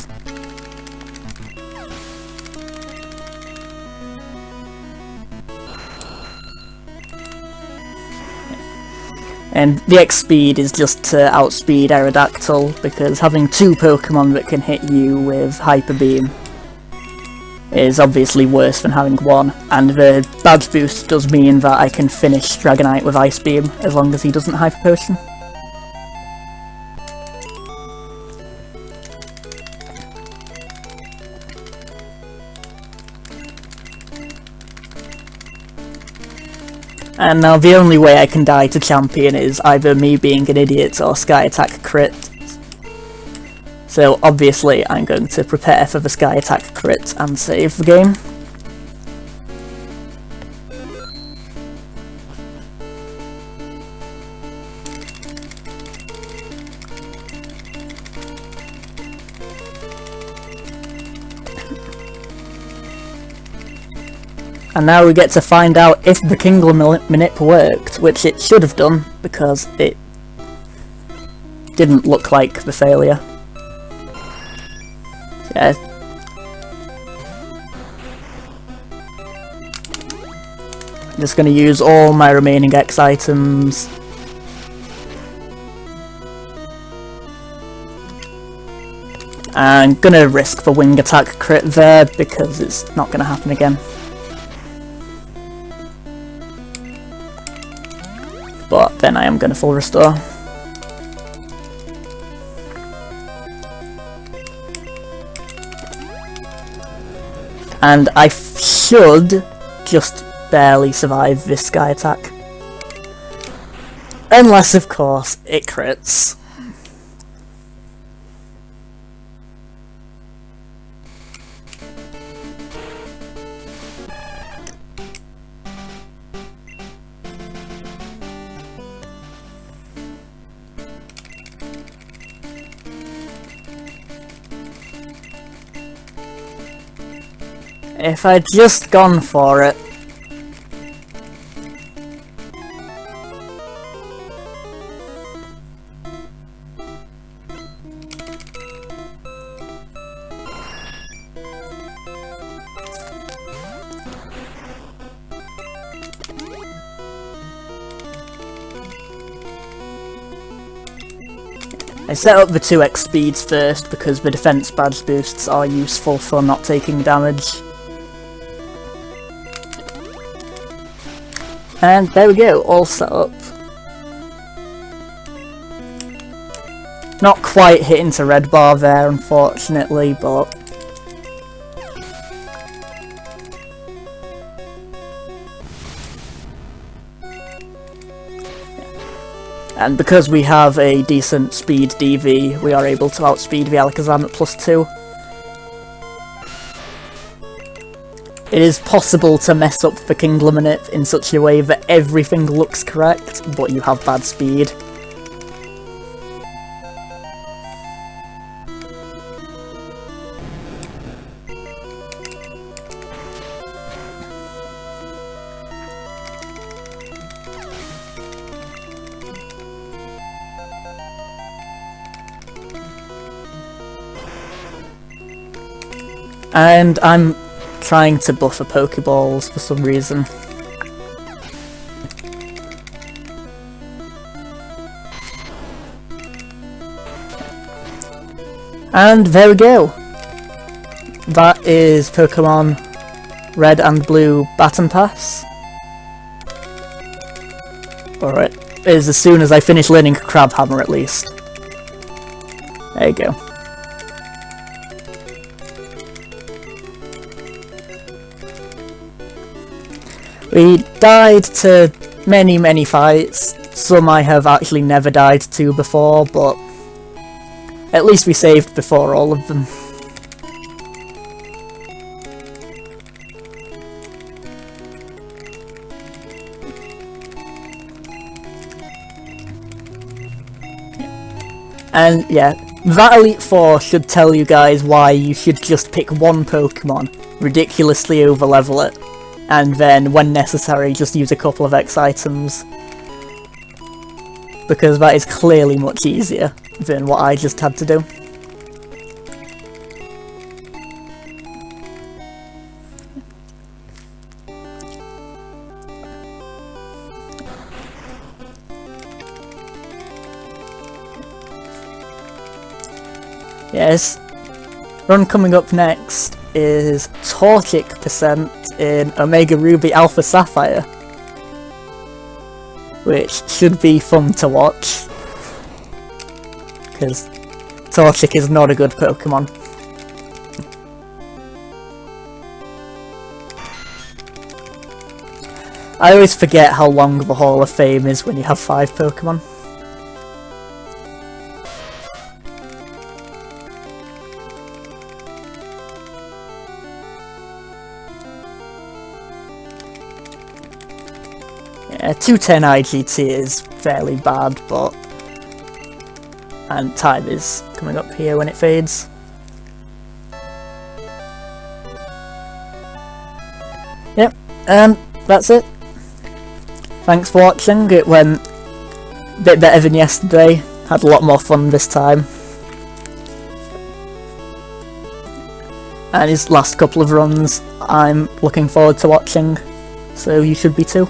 And the X speed is just to outspeed Aerodactyl, because having 2 Pokemon that can hit you with Hyper Beam is obviously worse than having 1, and the badge boost does mean that I can finish Dragonite with Ice Beam as long as he doesn't Hyper Potion. And now the only way I can die to champion is either me being an idiot or Sky Attack crit. So obviously I'm going to prepare for the Sky Attack crit and save the game. And now we get to find out if the Kingler Minute worked, which it should have done, because it didn't look like the failure. Yeah. I'm just going to use all my remaining X items. I'm gonna risk the wing attack crit there because it's not gonna happen again. But then I am gonna full restore. And I should just barely survive this sky attack. Unless, of course, it crits. If I'd just gone for it. I set up the 2x speeds first because the defense badge boosts are useful for not taking damage. And there we go, all set up. Not quite hitting to red bar there, unfortunately, but... And because we have a decent speed DV, we are able to outspeed the Alakazam at +2. It is possible to mess up the Kingler in such a way that everything looks correct, but you have bad speed. And I'm trying to buffer Pokeballs for some reason. And there we go! That is Pokemon Red and Blue Baton Pass. Alright, it is as soon as I finish learning Crab Hammer at least. There you go. We died to many fights, some I have actually never died to before, but at least we saved before all of them. And yeah, that Elite Four should tell you guys why you should just pick one Pokemon, ridiculously overlevel it, and then, when necessary, just use a couple of X items. Because that is clearly much easier than what I just had to do. Yes, run coming up next is Torchic percent in Omega Ruby Alpha Sapphire, which should be fun to watch, because Torchic is not a good Pokemon. I always forget how long the Hall of Fame is when you have 5 Pokemon. Yeah, 210 IGT is fairly bad, but... and time is coming up here when it fades. Yep, And that's it. Thanks for watching. It went a bit better than yesterday. Had a lot more fun this time. And his last couple of runs I'm looking forward to watching, so you should be too.